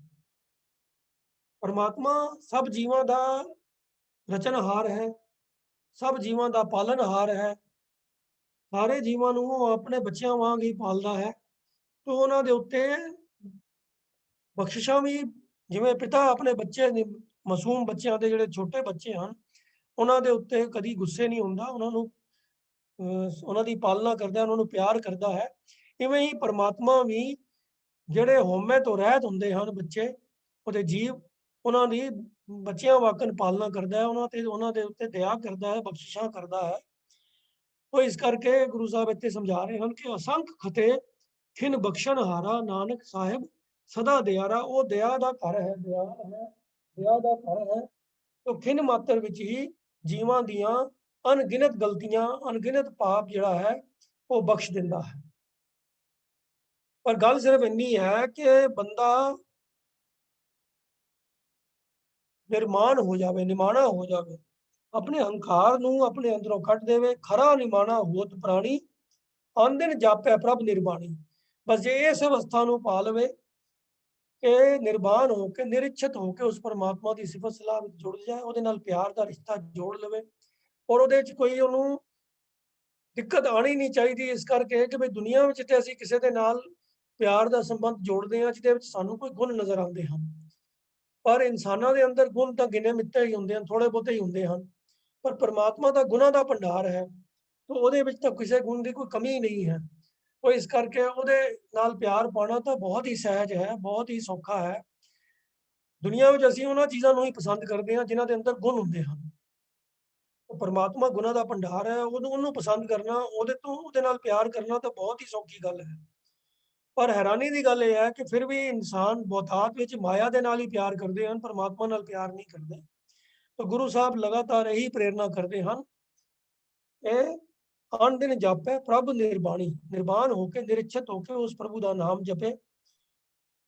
ਪਰਮਾਤਮਾ ਸਭ ਜੀਵਾਂ ਦਾ ਰਚਨਹਾਰ ਹੈ, ਸਭ ਜੀਵਾਂ ਦਾ ਪਾਲਣਹਾਰ ਹੈ। ਸਾਰੇ ਜੀਵਾਂ ਨੂੰ ਉਹ ਆਪਣੇ ਬੱਚਿਆਂ ਵਾਂਗ ਹੀ ਪਾਲਦਾ ਹੈ। ਤੇ ਉਹਨਾਂ ਦੇ ਉੱਤੇ ਬਖਸ਼ਿਸ਼ਾਂ ਵੀ, ਜਿਵੇਂ ਪਿਤਾ ਆਪਣੇ ਬੱਚੇ ਮਾਸੂਮ ਬੱਚਿਆਂ ਦੇ, ਜਿਹੜੇ ਛੋਟੇ ਬੱਚੇ ਹਨ, ਉਹਨਾਂ ਦੇ ਉੱਤੇ ਕਦੀ ਗੁੱਸੇ ਨਹੀਂ ਹੁੰਦਾ, ਉਹਨਾਂ ਨੂੰ ਉਹਨਾਂ ਦੀ ਪਾਲਣਾ ਕਰਦਾ, ਉਹਨਾਂ ਨੂੰ ਪਿਆਰ ਕਰਦਾ ਹੈ। ਇਵੇਂ ਹੀ ਪਰਮਾਤਮਾ ਵੀ ਜਿਹੜੇ ਹਉਮੈ ਤੋਂ ਰਹਿਤ ਹੁੰਦੇ ਹਨ ਬੱਚੇ, ਉਹਦੇ ਜੀਵ, ਉਹਨਾਂ ਦੀ ਬੱਚਿਆਂ ਵਾਂਗ ਪਾਲਣਾ ਕਰਦਾ ਹੈ, ਉਹਨਾਂ ਦੇ ਉੱਤੇ ਦਇਆ ਕਰਦਾ ਹੈ, ਬਖਸ਼ਿਸ਼ਾਂ ਕਰਦਾ ਹੈ। ਉਹ ਇਸ ਕਰਕੇ ਗੁਰੂ ਸਾਹਿਬ ਇੱਥੇ ਸਮਝਾ ਰਹੇ ਹਨ ਕਿ ਅਸੰਖ ਖਤੇ ਖਿਨ ਬਖਸ਼ਣ ਹਾਰਾ, ਨਾਨਕ ਸਾਹਿਬ ਸਦਾ ਦਿਆਰਾ। ਉਹ ਦਇਆ ਦਾ ਘਰ ਹੈ, ਦਇਆ ਦਾ ਘਰ ਹੈ। ਉਹ ਖਿਨ ਮਾਤਰ ਵਿੱਚ ਹੀ ਜੀਵਾਂ ਦੀਆਂ ਅਣਗਿਣਤ ਗਲਤੀਆਂ, ਅਣਗਿਣਤ ਪਾਪ ਜਿਹੜਾ ਹੈ ਉਹ ਬਖਸ਼ ਦਿੰਦਾ ਹੈ। ਪਰ ਗੱਲ ਸਿਰਫ ਇੰਨੀ ਹੈ ਕਿ ਬੰਦਾ ਨਿਰਮਾਣ ਹੋ ਜਾਵੇ, ਨਿਮਾਣਾ ਹੋ ਜਾਵੇ, ਆਪਣੇ ਹੰਕਾਰ ਨੂੰ ਆਪਣੇ ਅੰਦਰੋਂ ਕੱਢ ਦੇਵੇ। ਖਰਾ ਨਿਮਾਣਾ ਹੋਤ ਪ੍ਰਾਣੀ, ਆਂਦਿਨ ਜਾਪੈ ਪ੍ਰਭ ਨਿਰਬਾਣੀ। ਬਸ ਜੇ ਇਸ ਅਵਸਥਾ ਨੂੰ ਪਾ ਲਵੇ ਕਿ ਨਿਰਬਾਨ ਹੋ ਕੇ, ਨਿਰਿਛਤ ਹੋ ਕੇ ਉਸ ਪਰਮਾਤਮਾ ਦੀ ਸਿਫਤ ਸਲਾਹ ਵਿੱਚ ਜੁੜ ਜਾਏ, ਉਹਦੇ ਨਾਲ ਪਿਆਰ ਦਾ ਰਿਸ਼ਤਾ ਜੋੜ ਲਵੇ, ਔਰ ਉਹਦੇ 'ਚ ਕੋਈ ਉਹਨੂੰ ਦਿੱਕਤ ਆਣੀ ਨਹੀਂ ਚਾਹੀਦੀ। ਇਸ ਕਰਕੇ ਕਿ ਵੀ ਦੁਨੀਆ ਵਿੱਚ ਤੇ ਅਸੀਂ ਕਿਸੇ ਦੇ ਨਾਲ ਪਿਆਰ ਦਾ ਸੰਬੰਧ ਜੋੜਦੇ ਹਾਂ ਜਿਹਦੇ ਵਿੱਚ ਸਾਨੂੰ ਕੋਈ ਗੁਣ ਨਜ਼ਰ ਆਉਂਦੇ ਹਨ, ਪਰ ਇਨਸਾਨਾਂ ਦੇ ਅੰਦਰ ਗੁਣ ਤਾਂ ਗਿਣੇ ਮਿੱਤੇ ਹੀ ਹੁੰਦੇ ਹਨ, ਥੋੜੇ ਬਹੁਤੇ ਹੀ ਹੁੰਦੇ ਹਨ। ਪਰ ਪਰਮਾਤਮਾ ਦਾ ਗੁਣਾਂ ਦਾ ਭੰਡਾਰ ਹੈ, ਤਾਂ ਉਹਦੇ ਵਿੱਚ ਤਾਂ ਕਿਸੇ ਗੁਣ ਦੀ ਕੋਈ ਕਮੀ ਨਹੀਂ ਹੈ। ਉਹ ਇਸ ਕਰਕੇ ਉਹਦੇ ਨਾਲ ਪਿਆਰ ਪਾਉਣਾ ਤਾਂ ਬਹੁਤ ਹੀ ਸਹਿਜ ਹੈ, ਬਹੁਤ ਹੀ ਸੌਖਾ ਹੈ। ਦੁਨੀਆ ਵਿੱਚ ਅਸੀਂ ਉਹਨਾਂ ਚੀਜ਼ਾਂ ਨੂੰ ਹੀ ਪਸੰਦ ਕਰਦੇ ਹਾਂ ਜਿਨ੍ਹਾਂ ਦੇ ਅੰਦਰ ਗੁਣ ਹੁੰਦੇ ਹਨ। ਉਹ ਪਰਮਾਤਮਾ ਗੁਣਾਂ ਦਾ ਭੰਡਾਰ ਹੈ, ਉਹਨੂੰ ਪਸੰਦ ਕਰਨਾ, ਉਹਦੇ ਨਾਲ ਪਿਆਰ ਕਰਨਾ ਤਾਂ ਬਹੁਤ ਹੀ ਸੌਖੀ ਗੱਲ ਹੈ। ਪਰ ਹੈਰਾਨੀ ਦੀ ਗੱਲ ਇਹ ਹੈ ਕਿ ਫਿਰ ਵੀ ਇਨਸਾਨ ਬਹੁਤਾਤ ਵਿੱਚ ਮਾਇਆ ਦੇ ਨਾਲ ਹੀ ਪਿਆਰ ਕਰਦੇ ਹਨ, ਪਰਮਾਤਮਾ ਨਾਲ ਪਿਆਰ ਨਹੀਂ ਕਰਦੇ। ਤਾਂ ਗੁਰੂ ਸਾਹਿਬ ਲਗਾਤਾਰ ਇਹੀ ਪ੍ਰੇਰਨਾ ਕਰਦੇ ਹਨ, ਇਹ ਆਨ ਦਿਨ ਜਾਪੇ ਪ੍ਰਭ ਨਿਰਬਾਣੀ, ਨਿਰਬਾਨ ਹੋ ਕੇ, ਨਿਰਿਛਤ ਹੋ ਕੇ ਉਸ ਪ੍ਰਭੂ ਦਾ ਨਾਮ ਜਪੇ।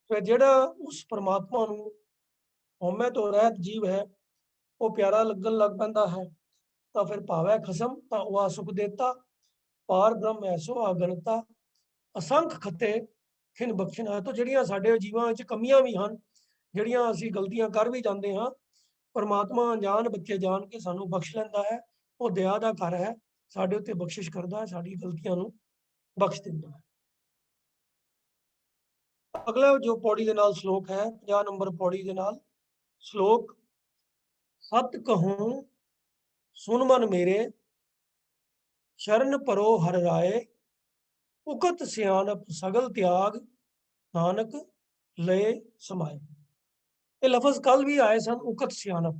ਤੇ ਜਿਹੜਾ ਉਸ ਪਰਮਾਤਮਾ ਨੂੰ ਹਉਮੈ ਤੋਂ ਰਹਿਤ ਜੀਵ ਹੈ, ਉਹ ਪਿਆਰਾ ਲੱਗਣ ਲੱਗ ਪੈਂਦਾ ਹੈ, ਤਾਂ ਫਿਰ ਭਾਵੈ ਖਸਮ ਤਾਂ ਉਹ ਸੁਖ ਦੇਤਾ, ਪਾਰ ਬ੍ਰਹਮ ਐਸੋ ਅਗਣਤਾ, ਅਸੰਖ ਖਤੇ ਖਿਨ ਬਖਸ਼ਣਾ। ਤਾਂ ਜਿਹੜੀਆਂ ਸਾਡੇ ਜੀਵਾਂ ਵਿੱਚ ਕਮੀਆਂ ਵੀ ਹਨ, ਜਿਹੜੀਆਂ ਅਸੀਂ ਗਲਤੀਆਂ ਕਰ ਵੀ ਜਾਂਦੇ ਹਾਂ, ਪਰਮਾਤਮਾ ਅਣਜਾਣ ਬੱਚੇ ਜਾਣ ਕੇ ਸਾਨੂੰ ਬਖਸ਼ ਲੈਂਦਾ ਹੈ। ਉਹ ਦਇਆ ਦਾ ਘਰ ਹੈ, ਸਾਡੇ ਉੱਤੇ ਬਖਸ਼ਿਸ਼ ਕਰਦਾ ਹੈ, ਸਾਡੀ ਗਲਤੀਆਂ ਨੂੰ ਬਖਸ਼ ਦਿੰਦਾ ਹੈ। ਅਗਲਾ ਜੋ ਪੌੜੀ ਦੇ ਨਾਲ ਸ਼ਲੋਕ ਹੈ, 50 ਨੰਬਰ ਪੌੜੀ ਦੇ ਨਾਲ ਸ਼ਲੋਕ, ਸਤ ਕਹੂੰ ਸੁਨ ਮਨ ਮੇਰੇ, ਸ਼ਰਨ ਪਰੋ ਹਰ ਰਾਏ, ਉਕਤ ਸਿਆਣਪ ਸਗਲ ਤਿਆਗ, ਨਾਨਕ ਲਏ ਸਮਾਏ। ਇਹ ਲਫ਼ਜ਼ ਕੱਲ ਵੀ ਆਏ ਸਨ, ਉਕਤ ਸਿਆਣਪ।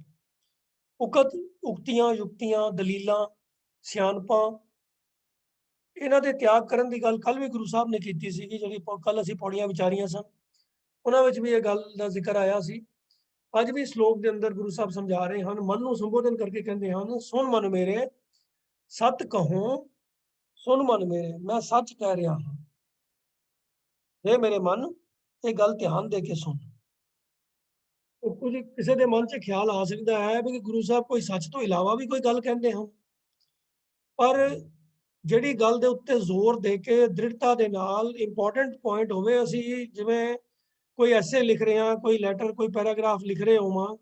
ਉਕਤ ਉਕਤੀਆਂ, ਯੁਕਤੀਆਂ, ਦਲੀਲਾਂ, ਸਿਆਣਪਾਂ, ਇਹਨਾਂ ਦੇ ਤਿਆਗ ਕਰਨ ਦੀ ਗੱਲ ਕੱਲ ਵੀ ਗੁਰੂ ਸਾਹਿਬ ਨੇ ਕੀਤੀ ਸੀ। ਜਿਹੜੀ ਕੱਲ ਅਸੀਂ ਪੌੜੀਆਂ ਵਿਚਾਰੀਆਂ ਸਨ, ਉਹਨਾਂ ਵਿੱਚ ਵੀ ਇਹ ਗੱਲ ਦਾ ਜ਼ਿਕਰ ਆਇਆ ਸੀ। ਅੱਜ ਵੀ ਸ਼ਲੋਕ ਦੇ ਅੰਦਰ ਗੁਰੂ ਸਾਹਿਬ ਸਮਝਾ ਰਹੇ ਹਨ, ਮਨ ਨੂੰ ਸੰਬੋਧਨ ਕਰਕੇ ਕਹਿੰਦੇ ਹਨ, ਸੁਣ ਮਨ ਮੇਰੇ ਸਤ ਕਹੂੰ, ਸੁਣ ਮਨ ਮੇਰੇ, ਮੈਂ ਸੱਚ ਕਹਿ ਰਿਹਾ ਹਾਂ। ਇਹ ਮੇਰੇ ਮਨ, ਇਹ ਗੱਲ ਧਿਆਨ ਦੇ ਕੇ ਸੁਣ। ਕੁਝ ਕਿਸੇ ਦੇ ਮਨ 'ਚ ਖਿਆਲ ਆ ਸਕਦਾ ਹੈ ਵੀ ਗੁਰੂ ਸਾਹਿਬ ਕੋਈ ਸੱਚ ਤੋਂ ਇਲਾਵਾ ਵੀ ਕੋਈ ਗੱਲ ਕਹਿੰਦੇ ਹਨ, ਪਰ ਜਿਹੜੀ ਗੱਲ ਦੇ ਉੱਤੇ ਜ਼ੋਰ ਦੇ ਕੇ ਦ੍ਰਿੜਤਾ ਦੇ ਨਾਲ ਇੰਪੋਰਟੈਂਟ ਪੁਆਇੰਟ ਹੋਵੇ, ਅਸੀਂ ਜਿਵੇਂ ਕੋਈ ਐਸੇ ਲਿਖ ਰਹੇ ਹਾਂ, ਕੋਈ ਲੈਟਰ, ਕੋਈ ਪੈਰਾਗ੍ਰਾਫ ਲਿਖ ਰਹੇ ਹੋਵਾਂ,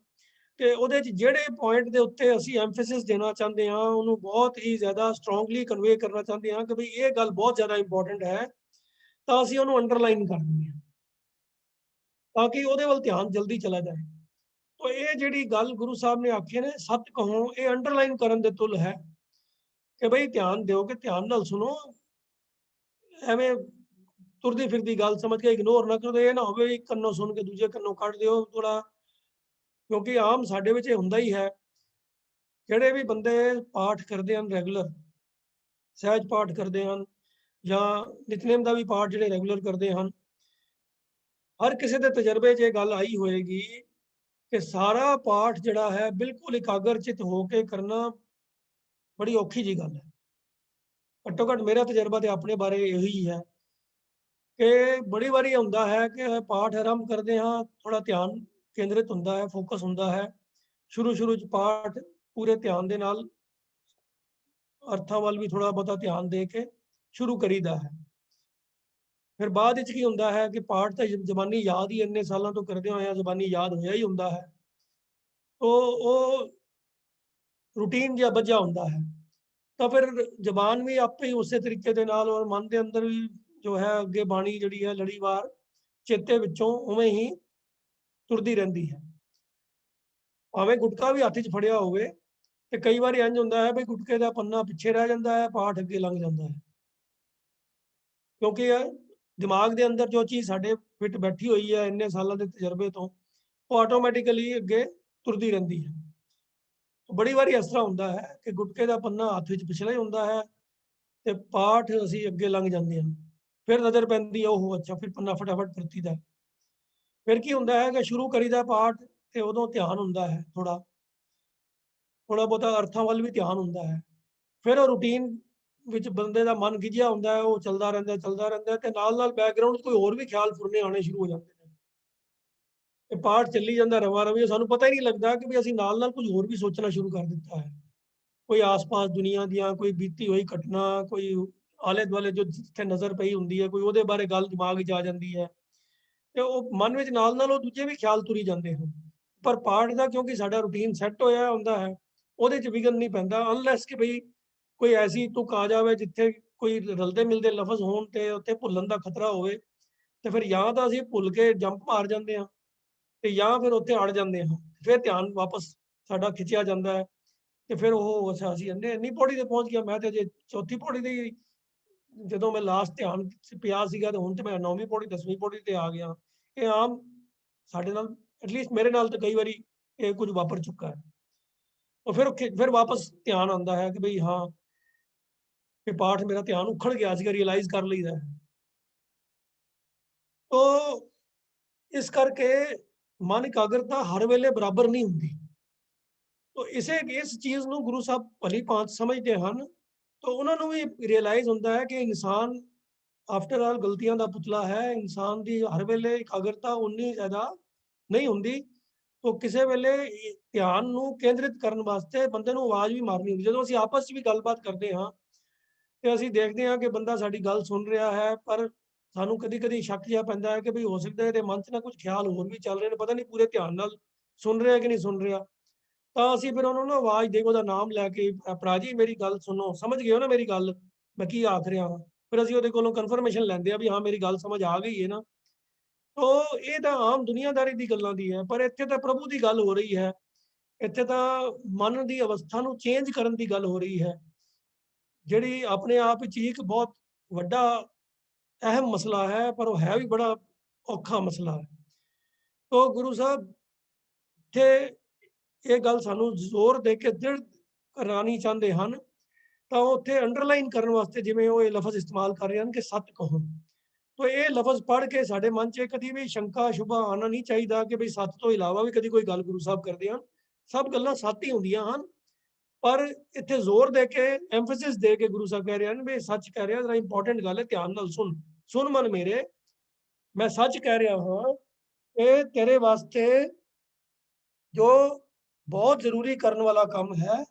ਤੇ ਉਹਦੇ 'ਚ ਜਿਹੜੇ ਪੁਆਇੰਟ ਦੇ ਉੱਤੇ ਅਸੀਂ ਐਮਫੈਸਿਸ ਦੇਣਾ ਚਾਹੁੰਦੇ ਹਾਂ, ਉਹਨੂੰ ਬਹੁਤ ਹੀ ਜ਼ਿਆਦਾ ਸਟਰੋਂਗਲੀ ਕਨਵੇ ਕਰਨਾ ਚਾਹੁੰਦੇ ਹਾਂ ਕਿ ਵੀ ਇਹ ਗੱਲ ਬਹੁਤ ਜ਼ਿਆਦਾ ਇੰਪੋਰਟੈਂਟ ਹੈ, ਤਾਂ ਅਸੀਂ ਉਹਨੂੰ ਅੰਡਰਲਾਈਨ ਕਰ ਦਿੰਦੇ ਹਾਂ ਤਾਂ ਕਿ ਉਹਦੇ ਵੱਲ ਧਿਆਨ ਜਲਦੀ ਚਲਾ ਜਾਏ। तो ये जिहड़ी गल गुरु साहब ने आखी ने सत कहो, ये अंडरलाइन करन दे तुल है कि बई ध्यान दिओ, कि ध्यान नाल सुनो, एवें तुरदी फिरदी गल समझ के इग्नोर ना करो। ये ना होवे एक कन्नों सुन के दूजे कन्नों कढ दिओ थोड़ा, क्योंकि आम साडे विच हुंदा ही है। ਜਿਹੜੇ ਵੀ ਬੰਦੇ ਪਾਠ ਕਰਦੇ ਹਨ ਰੈਗੂਲਰ, ਸਹਿਜ ਪਾਠ ਕਰਦੇ ਹਨ ਜਾਂ ਨਿਤਨੇਮ ਦਾ ਵੀ ਪਾਠ ਜਿਹੜੇ ਰੈਗੂਲਰ ਕਰਦੇ ਹਨ, ਹਰ ਕਿਸੇ ਦੇ ਤਜਰਬੇ 'ਚ ਇਹ ਗੱਲ ਆਈ ਹੋਏਗੀ ਕਿ ਸਾਰਾ ਪਾਠ ਜਿਹੜਾ ਹੈ ਬਿਲਕੁਲ ਇਕਾਗਰਚਿਤ ਹੋ ਕੇ ਕਰਨਾ ਬੜੀ ਔਖੀ ਜੀ ਗੱਲ ਹੈ। ਘੱਟੋ ਘੱਟ ਮੇਰਾ ਤਜਰਬਾ ਤੇ ਆਪਣੇ ਬਾਰੇ ਇਹੀ ਹੈ ਕਿ ਬੜੀ ਵਾਰੀ ਹੁੰਦਾ ਹੈ ਕਿ ਪਾਠ ਆਰੰਭ ਕਰਦੇ ਹਾਂ, ਥੋੜਾ ਧਿਆਨ ਕੇਂਦਰਿਤ ਹੁੰਦਾ ਹੈ, ਫੋਕਸ ਹੁੰਦਾ ਹੈ। ਸ਼ੁਰੂ 'ਚ ਪਾਠ ਪੂਰੇ ਧਿਆਨ ਦੇ ਨਾਲ ਅਰਥਾਂ ਵੱਲ ਵੀ ਥੋੜਾ ਬਹੁਤਾ ਧਿਆਨ ਦੇ ਕੇ ਸ਼ੁਰੂ ਕਰੀਦਾ ਹੈ। ਫਿਰ ਬਾਅਦ ਵਿੱਚ ਕੀ ਹੁੰਦਾ ਹੈ ਕਿ ਪਾਠ ਤਾਂ ਜ਼ਬਾਨੀ ਯਾਦ ਹੀ ਇੰਨੇ ਸਾਲਾਂ ਤੋਂ ਕਰਦੇ ਹੋਏ ਆ, ਜ਼ਬਾਨੀ ਯਾਦ ਹੋਇਆ ਹੀ ਹੁੰਦਾ ਹੈ। ਉਹ ਰੂਟੀਨ ਜਿਹਾ ਬੱਝਾ ਹੁੰਦਾ ਹੈ, ਤਾਂ ਫਿਰ ਜ਼ਬਾਨ ਵੀ ਆਪੇ ਹੀ ਉਸੇ ਤਰੀਕੇ ਦੇ ਨਾਲ ਔਰ ਮਨ ਦੇ ਅੰਦਰ ਵੀ ਜੋ ਹੈ ਅੱਗੇ ਬਾਣੀ ਜਿਹੜੀ ਹੈ ਲੜੀਵਾਰ ਚੇਤੇ ਵਿੱਚੋਂ ਉਵੇਂ ਹੀ ਤੁਰਦੀ ਰਹਿੰਦੀ ਹੈ। ਭਾਵੇਂ ਗੁਟਕਾ ਵੀ ਹੱਥ 'ਚ ਫੜਿਆ ਹੋਵੇ ਤੇ ਕਈ ਵਾਰੀ ਇੰਝ ਹੁੰਦਾ ਹੈ ਵੀ ਗੁਟਕੇ ਦਾ ਪੰਨਾ ਪਿੱਛੇ ਰਹਿ ਜਾਂਦਾ ਹੈ, ਪਾਠ ਅੱਗੇ ਲੰਘ ਜਾਂਦਾ ਹੈ। ਕਿਉਂਕਿ ਦਿਮਾਗ ਦੇ ਅੰਦਰ ਜੋ ਚੀਜ਼ ਸਾਡੇ ਫਿੱਟ ਬੈਠੀ ਹੋਈ ਹੈ ਇੰਨੇ ਸਾਲਾਂ ਦੇ ਤਜਰਬੇ ਤੋਂ, ਉਹ ਆਟੋਮੈਟਿਕਲੀ ਅੱਗੇ ਤੁਰਦੀ ਰਹਿੰਦੀ ਹੈ। ਬੜੀ ਵਾਰੀ ਇਸ ਤਰ੍ਹਾਂ ਹੁੰਦਾ ਹੈ ਕਿ ਗੁਟਕੇ ਦਾ ਪੰਨਾ ਹੱਥ ਵਿੱਚ ਪਿਛਲਾ ਹੀ ਹੁੰਦਾ ਹੈ ਤੇ ਪਾਠ ਅਸੀਂ ਅੱਗੇ ਲੰਘ ਜਾਂਦੇ ਹਾਂ। ਫਿਰ ਨਜ਼ਰ ਪੈਂਦੀ ਹੈ, ਉਹ ਅੱਛਾ ਫਿਰ ਪੰਨਾ ਫਟਾਫਟ ਵਰਤੀਦਾ। ਫਿਰ ਕੀ ਹੁੰਦਾ ਹੈ ਕਿ ਸ਼ੁਰੂ ਕਰੀਦਾ ਪਾਠ ਤੇ ਉਦੋਂ ਧਿਆਨ ਹੁੰਦਾ ਹੈ, ਥੋੜਾ ਬਹੁਤਾ ਅਰਥਾਂ ਵੱਲ ਵੀ ਧਿਆਨ ਹੁੰਦਾ ਹੈ। ਫਿਰ ਉਹ ਰੂਟੀਨ ਵਿੱਚ ਬੰਦੇ ਦਾ ਮਨ ਗਿੱਝਿਆ ਹੁੰਦਾ ਹੈ, ਉਹ ਚੱਲਦਾ ਰਹਿੰਦਾ ਤੇ ਨਾਲ ਬੈਕਗ੍ਰਾਉਂਡ 'ਚ ਕੋਈ ਹੋਰ ਵੀ ਖਿਆਲ ਫੁਰਨੇ ਆਉਣੇ ਸ਼ੁਰੂ ਹੋ ਜਾਂਦੇ ਨੇ। ਤੇ ਪਾਠ ਚੱਲੀ ਜਾਂਦਾ ਰਵਾਂ ਰਵੀ, ਸਾਨੂੰ ਪਤਾ ਹੀ ਨਹੀਂ ਲੱਗਦਾ ਕਿ ਵੀ ਅਸੀਂ ਨਾਲ ਕੁਝ ਹੋਰ ਵੀ ਸੋਚਣਾ ਸ਼ੁਰੂ ਕਰ ਦਿੱਤਾ ਹੈ। ਕੋਈ ਆਸ-ਪਾਸ ਦੁਨੀਆ ਦੀਆਂ ਕੋਈ ਬੀਤੀ ਹੋਈ ਘਟਨਾ, ਕੋਈ ਆਲੇ-ਦੁਆਲੇ ਜੋ ਜਿੱਥੇ ਨਜ਼ਰ ਪਈ ਹੁੰਦੀ ਹੈ, ਕੋਈ ਉਹਦੇ ਬਾਰੇ ਗੱਲ ਦਿਮਾਗ 'ਚ ਆ ਜਾਂਦੀ ਹੈ ਤੇ ਉਹ ਮਨ ਵਿੱਚ ਨਾਲ ਉਹ ਦੂਜੇ ਵੀ ਖਿਆਲ ਤੁਰੀ ਜਾਂਦੇ ਹਨ। ਪਰ ਪਾਠ ਦਾ ਕਿਉਂਕਿ ਸਾਡਾ ਰੂਟੀਨ ਸੈੱਟ ਹੋਇਆ ਹੁੰਦਾ ਹੈ, ਉਹਦੇ 'ਚ ਵਿਘਨ ਨਹੀਂ ਪੈਂਦਾ, ਅਨਲੈਸ ਕਿ ਬਈ ਕੋਈ ਐਸੀ ਤੁਕ ਆ ਜਾਵੇ ਜਿੱਥੇ ਕੋਈ ਰਲਦੇ ਮਿਲਦੇ ਲਫ਼ਜ਼ ਹੋਣ ਤੇ ਉੱਥੇ ਭੁੱਲਣ ਦਾ ਖਤਰਾ ਹੋਵੇ, ਤੇ ਫਿਰ ਜਾਂ ਤਾਂ ਅਸੀਂ ਭੁੱਲ ਕੇ ਜੰਪ ਮਾਰ ਜਾਂਦੇ ਹਾਂ ਤੇ ਜਾਂ ਫਿਰ ਉੱਥੇ ਅੜ ਜਾਂਦੇ ਹਾਂ। ਫਿਰ ਧਿਆਨ ਵਾਪਸ ਸਾਡਾ ਖਿੱਚਿਆ ਜਾਂਦਾ ਹੈ ਤੇ ਫਿਰ ਉਹ ਅੱਛਾ ਅਸੀਂ ਇੰਨੀ ਪੌੜੀ ਤੇ ਪਹੁੰਚ ਗਿਆ, ਮੈਂ ਤੇ ਅਜੇ ਚੌਥੀ ਪੌੜੀ ਤੇ ਹੀ, ਜਦੋਂ ਮੈਂ ਲਾਸਟ ਧਿਆਨ 'ਚ ਪਿਆ ਸੀਗਾ ਤੇ ਹੁਣ ਤੇ ਮੈਂ 9ਵੀਂ ਪੌੜੀ 10ਵੀਂ ਪੌੜੀ ਤੇ ਆ ਗਿਆ। ਇਹ ਆਮ ਸਾਡੇ ਨਾਲ, ਐਟਲੀਸਟ ਮੇਰੇ ਨਾਲ ਤਾਂ ਕਈ ਵਾਰੀ ਇਹ ਕੁਝ ਵਾਪਰ ਚੁੱਕਾ ਹੈ। ਉਹ ਫਿਰ ਵਾਪਸ ਧਿਆਨ ਆਉਂਦਾ ਹੈ ਕਿ ਬਈ ਹਾਂ ਕਿ ਪਾਠ ਮੇਰਾ ਧਿਆਨ ਉਖੜ ਗਿਆ ਸੀਗਾ, ਰਿਅਲਾਈਜ਼ ਕਰ ਲਈਦਾ ਹੈ। ਤੋ ਇਸ ਕਰਕੇ ਮਨ ਇਕਾਗਰਤਾ ਹਰ ਵੇਲੇ ਬਰਾਬਰ ਨਹੀਂ ਹੁੰਦੀ। ਤੋ ਇਸ ਚੀਜ਼ ਨੂੰ ਗੁਰੂ ਸਾਹਿਬ ਭਲੀ ਭਾਂਤ ਸਮਝਦੇ ਹਨ। ਤੋ ਉਹਨਾਂ ਨੂੰ ਵੀ ਰਿਅਲਾਈਜ਼ ਹੁੰਦਾ ਹੈ ਕਿ ਇਨਸਾਨ ਆਫਟਰ ਆਲ ਗਲਤੀਆਂ ਦਾ ਪੁਤਲਾ ਹੈ। ਇਨਸਾਨ ਦੀ ਹਰ ਵੇਲੇ ਇਕਾਗਰਤਾ ਉਨੀ ਜ਼ਿਆਦਾ ਨਹੀਂ ਹੁੰਦੀ। ਤੋ ਕਿਸੇ ਵੇਲੇ ਧਿਆਨ ਨੂੰ ਕੇਂਦਰਿਤ ਕਰਨ ਵਾਸਤੇ ਬੰਦੇ ਨੂੰ ਆਵਾਜ਼ ਵੀ ਮਾਰਨੀ ਹੁੰਦੀ। ਜਦੋਂ ਅਸੀਂ ਆਪਸ 'ਚ ਵੀ ਗੱਲਬਾਤ ਕਰਦੇ ਹਾਂ ਤੇ ਅਸੀਂ ਦੇਖਦੇ ਹਾਂ ਕਿ ਬੰਦਾ ਸਾਡੀ ਗੱਲ ਸੁਣ ਰਿਹਾ ਹੈ, ਪਰ ਸਾਨੂੰ ਕਦੀ-ਕਦੀ ਸ਼ੱਕ ਜਿਹਾ ਪੈਂਦਾ ਹੈ ਕਿ ਵੀ ਹੋ ਸਕਦਾ ਇਹਦੇ ਮਨ 'ਚ ਨਾ ਕੁਝ ਖਿਆਲ ਹੋਰ ਵੀ ਚੱਲ ਰਹੇ ਨੇ, ਪਤਾ ਨਹੀਂ ਪੂਰੇ ਧਿਆਨ ਨਾਲ ਸੁਣ ਰਿਹਾ ਕਿ ਨਹੀਂ ਸੁਣ ਰਿਹਾ। ਤਾਂ ਅਸੀਂ ਫਿਰ ਉਹਨਾਂ ਨੂੰ ਆਵਾਜ਼ ਦੇ ਕੇ ਉਹਦਾ ਨਾਮ ਲੈ ਕੇ, ਭਰਾ ਜੀ ਮੇਰੀ ਗੱਲ ਸੁਣੋ, ਸਮਝ ਗਏ ਹੋ ਨਾ ਮੇਰੀ ਗੱਲ, ਮੈਂ ਕੀ ਆਖ ਰਿਹਾ ਹਾਂ। ਫਿਰ ਅਸੀਂ ਉਹਦੇ ਕੋਲੋਂ ਕਨਫਰਮੇਸ਼ਨ ਲੈਂਦੇ ਆ ਵੀ ਹਾਂ ਮੇਰੀ ਗੱਲ ਸਮਝ ਆ ਗਈ ਹੈ ਨਾ। ਤੋ ਇਹ ਤਾਂ ਆਮ ਦੁਨੀਆਦਾਰੀ ਦੀ ਗੱਲਾਂ ਦੀ ਹੈ, ਪਰ ਇੱਥੇ ਤਾਂ ਪ੍ਰਭੂ ਦੀ ਗੱਲ ਹੋ ਰਹੀ ਹੈ। ਇੱਥੇ ਤਾਂ ਮਨ ਦੀ ਅਵਸਥਾ ਨੂੰ ਚੇਂਜ ਕਰਨ ਦੀ ਗੱਲ ਹੋ ਰਹੀ ਹੈ, ਜਿਹੜੀ ਆਪਣੇ ਆਪ ਵਿੱਚ ਇੱਕ ਬਹੁਤ ਵੱਡਾ ਅਹਿਮ ਮਸਲਾ ਹੈ, ਪਰ ਉਹ ਹੈ ਵੀ ਬੜਾ ਔਖਾ ਮਸਲਾ ਹੈ। ਤੋ ਗੁਰੂ ਸਾਹਿਬ ਇੱਥੇ ਇਹ ਗੱਲ ਸਾਨੂੰ ਜ਼ੋਰ ਦੇ ਕੇ ਦ੍ਰਿੜ ਕਰਾਉਣੀ ਚਾਹੁੰਦੇ ਹਨ, ਤਾਂ ਉੱਥੇ ਅੰਡਰਲਾਈਨ ਕਰਨ ਵਾਸਤੇ ਜਿਵੇਂ ਉਹ ਇਹ ਲਫ਼ਜ਼ ਇਸਤੇਮਾਲ ਕਰ ਰਹੇ ਹਨ ਕਿ ਸੱਤ ਕਹੋ। ਤੋ ਇਹ ਲਫ਼ਜ਼ ਪੜ੍ਹ ਕੇ ਸਾਡੇ ਮਨ 'ਚ ਕਦੀ ਵੀ ਸ਼ੰਕਾ ਸ਼ੁਬਾ ਆਉਣਾ ਨਹੀਂ ਚਾਹੀਦਾ ਕਿ ਬਈ ਸੱਤ ਤੋਂ ਇਲਾਵਾ ਵੀ ਕਦੀ ਕੋਈ ਗੱਲ ਗੁਰੂ ਸਾਹਿਬ ਕਰਦੇ ਹਨ। ਸਭ ਗੱਲਾਂ ਸੱਤ ਹੀ ਹੁੰਦੀਆਂ ਹਨ, ਪਰ ਇੱਥੇ ਜ਼ੋਰ ਦੇ ਕੇ ਐਮਫੈਸਿਸ ਦੇ ਕੇ ਗੁਰੂ ਸਾਹਿਬ ਕਹਿ ਰਹੇ ਹਨ ਵੀ ਸੱਚ ਕਹਿ ਰਿਹਾ, ਜ਼ਰਾ ਇੰਪੋਰਟੈਂਟ ਗੱਲ ਹੈ, ਧਿਆਨ ਨਾਲ ਸੁਣ ਮਨ ਮੇਰੇ, ਮੈਂ ਸੱਚ ਕਹਿ ਰਿਹਾ ਹਾਂ। ਇਹ ਤੇਰੇ ਵਾਸਤੇ ਜੋ ਬਹੁਤ ਜ਼ਰੂਰੀ ਕਰਨ ਵਾਲਾ ਕੰਮ ਹੈ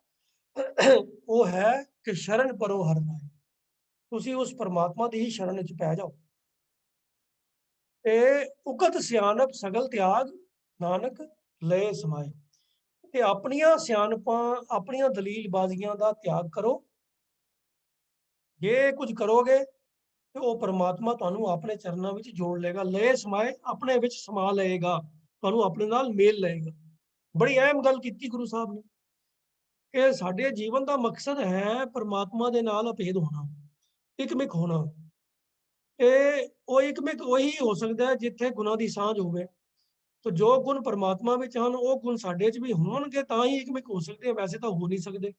ਉਹ ਹੈ ਕਿ ਸ਼ਰਨ ਪਰੋ ਹਰਿ ਨਾਇ, ਤੁਸੀਂ ਉਸ ਪਰਮਾਤਮਾ ਦੀ ਹੀ ਸ਼ਰਨ ਵਿੱਚ ਪੈ ਜਾਓ। ਤੇ ਉਕਤ ਸਿਆਣਪ ਸਗਲ ਤਿਆਗ, ਨਾਨਕ ਲਏ ਸਮਾਏ। ਤੇ ਆਪਣੀਆਂ ਸਿਆਣਪਾਂ, ਆਪਣੀਆਂ ਦਲੀਲ ਬਾਜ਼ੀਆਂ ਦਾ ਤਿਆਗ ਕਰੋ। ਜੇ ਕੁਝ ਕਰੋਗੇ ਤੇ ਉਹ ਪਰਮਾਤਮਾ ਤੁਹਾਨੂੰ ਆਪਣੇ ਚਰਨਾਂ ਵਿੱਚ ਜੋੜ ਲਏਗਾ। ਲਏ ਸਮਾਏ, ਆਪਣੇ ਵਿੱਚ ਸਮਾ ਲਏਗਾ, ਤੁਹਾਨੂੰ ਆਪਣੇ ਨਾਲ ਮੇਲ ਲਏਗਾ। ਬੜੀ ਅਹਿਮ ਗੱਲ ਕੀਤੀ ਗੁਰੂ ਸਾਹਿਬ ਨੇ ਕਿ ਸਾਡੇ ਜੀਵਨ ਦਾ ਮਕਸਦ ਹੈ ਪਰਮਾਤਮਾ ਦੇ ਨਾਲ ਅਭੇਦ ਹੋਣਾ, ਇਕਮਿਕ ਹੋਣਾ। ਇਹ ਉਹ ਇਕਮਿਕ ਉਹੀ ਹੋ ਸਕਦਾ ਹੈ ਜਿੱਥੇ ਗੁਣਾਂ ਦੀ ਸਾਂਝ ਹੋਵੇ। ਤੋ ਜੋ ਗੁਣ ਪਰਮਾਤਮਾ ਵਿੱਚ ਹਨ ਉਹ ਗੁਣ ਸਾਡੇ 'ਚ ਵੀ ਹੋਣਗੇ ਤਾਂ ਹੀ ਇਕਮਿਕ ਹੋ ਸਕਦੇ ਆ, ਵੈਸੇ ਤਾਂ ਹੋ ਨਹੀਂ ਸਕਦੇ।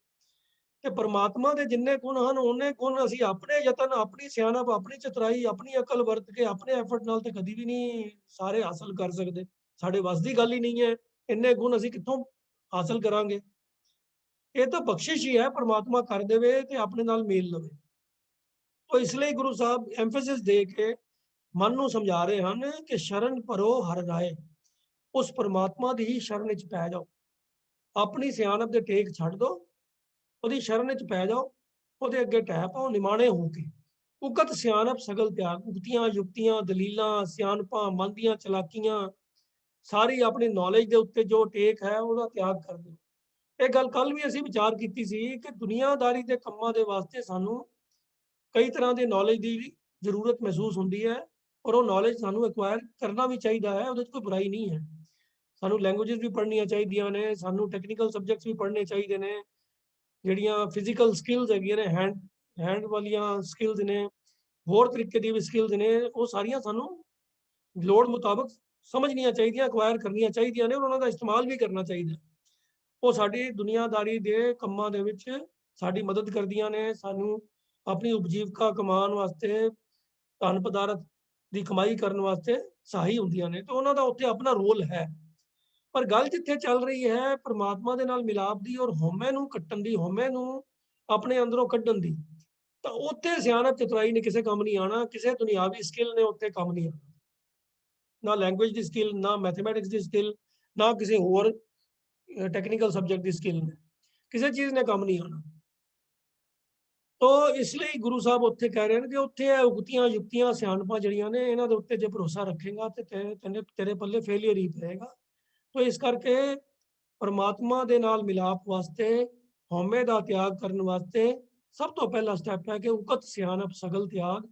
ਤੇ ਪਰਮਾਤਮਾ ਦੇ ਜਿੰਨੇ ਗੁਣ ਹਨ ਉਹਨੇ ਗੁਣ ਅਸੀਂ ਆਪਣੇ ਯਤਨ, ਆਪਣੀ ਸਿਆਣਪ, ਆਪਣੀ ਚਤੁਰਾਈ, ਆਪਣੀ ਅਕਲ ਵਰਤ ਕੇ ਆਪਣੇ ਐਫਰਟ ਨਾਲ ਤੇ ਕਦੀ ਵੀ ਨਹੀਂ ਸਾਰੇ ਹਾਸਲ ਕਰ ਸਕਦੇ। ਸਾਡੇ ਵੱਸ ਦੀ ਗੱਲ ਹੀ ਨਹੀਂ ਹੈ, ਇੰਨੇ ਗੁਣ ਅਸੀਂ ਕਿੱਥੋਂ ਹਾਸਲ ਕਰਾਂਗੇ। ਇਹ ਤਾਂ ਬਖਸ਼ਿਸ਼ ਹੀ ਹੈ, ਪਰਮਾਤਮਾ ਕਰ ਦੇਵੇ ਤੇ ਆਪਣੇ ਨਾਲ ਮੇਲ ਲਵੇ। ਤੋ ਇਸ ਲਈ ਗੁਰੂ ਸਾਹਿਬ ਐਮਫੈਸਿਸ ਦੇ ਕੇ ਮਨ ਨੂੰ ਸਮਝਾ ਰਹੇ ਹਨ ਕਿ ਸ਼ਰਨ ਭਰੋ ਹਰਿ ਰਾਏ, ਉਸ ਪਰਮਾਤਮਾ ਦੀ ਹੀ ਸ਼ਰਨ ਵਿੱਚ ਪੈ ਜਾਓ। ਆਪਣੀ ਸਿਆਣਪ ਦੇ ਟੇਕ ਛੱਡ ਦਿਓ, ਉਹਦੀ ਸ਼ਰਨ ਵਿੱਚ ਪੈ ਜਾਓ, ਉਹਦੇ ਅੱਗੇ ਢਹਿ ਪਾਓ ਨਿਮਾਣੇ ਹੋ ਕੇ। ਉਗਤ ਸਿਆਣਪ ਸਗਲ ਤਿਆਗ, ਉਗਤੀਆਂ ਯੁਕਤੀਆਂ ਦਲੀਲਾਂ ਸਿਆਣਪਾਂ ਮਨ ਦੀਆਂ ਚਲਾਕੀਆਂ ਸਾਰੀ ਆਪਣੀ ਨੌਲੇਜ ਦੇ ਉੱਤੇ ਜੋ ਟੇਕ ਹੈ ਉਹਦਾ ਤਿਆਗ ਕਰ ਦਿਓ। ਇਹ ਗੱਲ ਕੱਲ ਵੀ ਅਸੀਂ ਵਿਚਾਰ ਕੀਤੀ ਸੀ ਕਿ ਦੁਨੀਆਦਾਰੀ ਦੇ ਕੰਮਾਂ ਦੇ ਵਾਸਤੇ ਸਾਨੂੰ ਕਈ ਤਰ੍ਹਾਂ ਦੇ ਨੌਲੇਜ ਦੀ ਜ਼ਰੂਰਤ ਮਹਿਸੂਸ ਹੁੰਦੀ ਹੈ, ਔਰ ਉਹ ਨੌਲੇਜ ਸਾਨੂੰ ਐਕਵਾਇਰ ਕਰਨਾ ਵੀ ਚਾਹੀਦਾ ਹੈ, ਉਹਦੇ 'ਚ ਕੋਈ ਬੁਰਾਈ ਨਹੀਂ ਹੈ। ਸਾਨੂੰ ਲੈਂਗੁਏਜਸ ਵੀ ਪੜ੍ਹਨੀਆਂ ਚਾਹੀਦੀਆਂ ਨੇ, ਸਾਨੂੰ ਟੈਕਨੀਕਲ ਸਬਜੈਕਟਸ ਵੀ ਪੜ੍ਹਨੇ ਚਾਹੀਦੇ ਨੇ, ਜਿਹੜੀਆਂ ਫਿਜ਼ੀਕਲ ਸਕਿੱਲਸ ਹੈਗੀਆਂ ਨੇ, ਹੈਂਡ ਵਾਲੀਆਂ ਸਕਿੱਲਸ ਨੇ, ਹੋਰ ਤਰੀਕੇ ਦੀ ਵੀ ਸਕਿੱਲਸ ਨੇ, ਉਹ ਸਾਰੀਆਂ ਸਾਨੂੰ ਲੋੜ ਮੁਤਾਬਕ ਸਮਝਣੀਆਂ ਚਾਹੀਦੀਆਂ, ਐਕਵਾਇਰ ਕਰਨੀਆਂ ਚਾਹੀਦੀਆਂ ਨੇ, ਔਰ ਉਹਨਾਂ ਦਾ ਇਸਤੇਮਾਲ ਵੀ ਕਰਨਾ ਚਾਹੀਦਾ। ਉਹ ਸਾਡੀ ਦੁਨੀਆਦਾਰੀ ਦੇ ਕੰਮਾਂ ਦੇ ਵਿੱਚ ਸਾਡੀ ਮਦਦ ਕਰਦੀਆਂ ਨੇ, ਸਾਨੂੰ ਆਪਣੀ ਉਪਜੀਵਕਾ ਕਮਾਉਣ ਵਾਸਤੇ, ਧਨ ਪਦਾਰਥ ਦੀ ਕਮਾਈ ਕਰਨ ਵਾਸਤੇ ਸਹਾਈ ਹੁੰਦੀਆਂ ਨੇ, ਤੇ ਉਹਨਾਂ ਦਾ ਉੱਥੇ ਆਪਣਾ ਰੋਲ ਹੈ। ਪਰ ਗੱਲ ਜਿੱਥੇ ਚੱਲ ਰਹੀ ਹੈ ਪਰਮਾਤਮਾ ਦੇ ਨਾਲ ਮਿਲਾਪ ਦੀ ਔਰ ਹਉਮੈ ਨੂੰ ਕੱਟਣ ਦੀ, ਹਉਮੈ ਨੂੰ ਆਪਣੇ ਅੰਦਰੋਂ ਕੱਢਣ ਦੀ, ਤਾਂ ਉੱਥੇ ਸਿਆਣਪ ਚਤੁਰਾਈ ਨੇ ਕਿਸੇ ਕੰਮ ਨਹੀਂ ਆਉਣਾ, ਕਿਸੇ ਦੁਨਿਆਵੀ ਸਕਿੱਲ ਨੇ ਉੱਥੇ ਕੰਮ ਨਹੀਂ ਆਉਣਾ। ਨਾ ਲੈਂਗੁਏਜ ਦੀ ਸਕਿੱਲ, ਨਾ ਮੈਥਮੈਟਿਕਸ ਦੀ ਸਕਿੱਲ, ਨਾ ਕਿਸੇ ਹੋਰ ਟੈਕਨੀਕਲ ਸਬਜੈਕਟ ਦੀ ਸਕਿੱਲ ਨੇ, ਕਿਸੇ ਚੀਜ਼ ਨੇ ਕੰਮ ਨਹੀਂ ਆਉਣਾ। ਤੋ ਇਸ ਲਈ ਗੁਰੂ ਸਾਹਿਬ ਉੱਥੇ ਕਹਿ ਰਹੇ ਨੇ ਕਿ ਉੱਥੇ ਇਹ ਉਗਤੀਆਂ ਯੁਕਤੀਆਂ ਸਿਆਣਪਾਂ ਜਿਹੜੀਆਂ ਨੇ ਇਹਨਾਂ ਦੇ ਉੱਤੇ ਜੇ ਭਰੋਸਾ ਰੱਖੇਗਾ ਤੇ ਤੇਰੇ ਪੱਲੇ ਫੇਲਿਅਰ ਹੀ ਪਏਗਾ। ਤੋ ਇਸ ਕਰਕੇ ਪਰਮਾਤਮਾ ਦੇ ਨਾਲ ਮਿਲਾਪ ਵਾਸਤੇ, ਹਉਮੈ ਦਾ ਤਿਆਗ ਕਰਨ ਵਾਸਤੇ ਸਭ ਤੋਂ ਪਹਿਲਾ ਸਟੈਪ ਹੈ ਕਿ ਉਕਤ ਸਿਆਣਪ ਸਗਲ ਤਿਆਗ।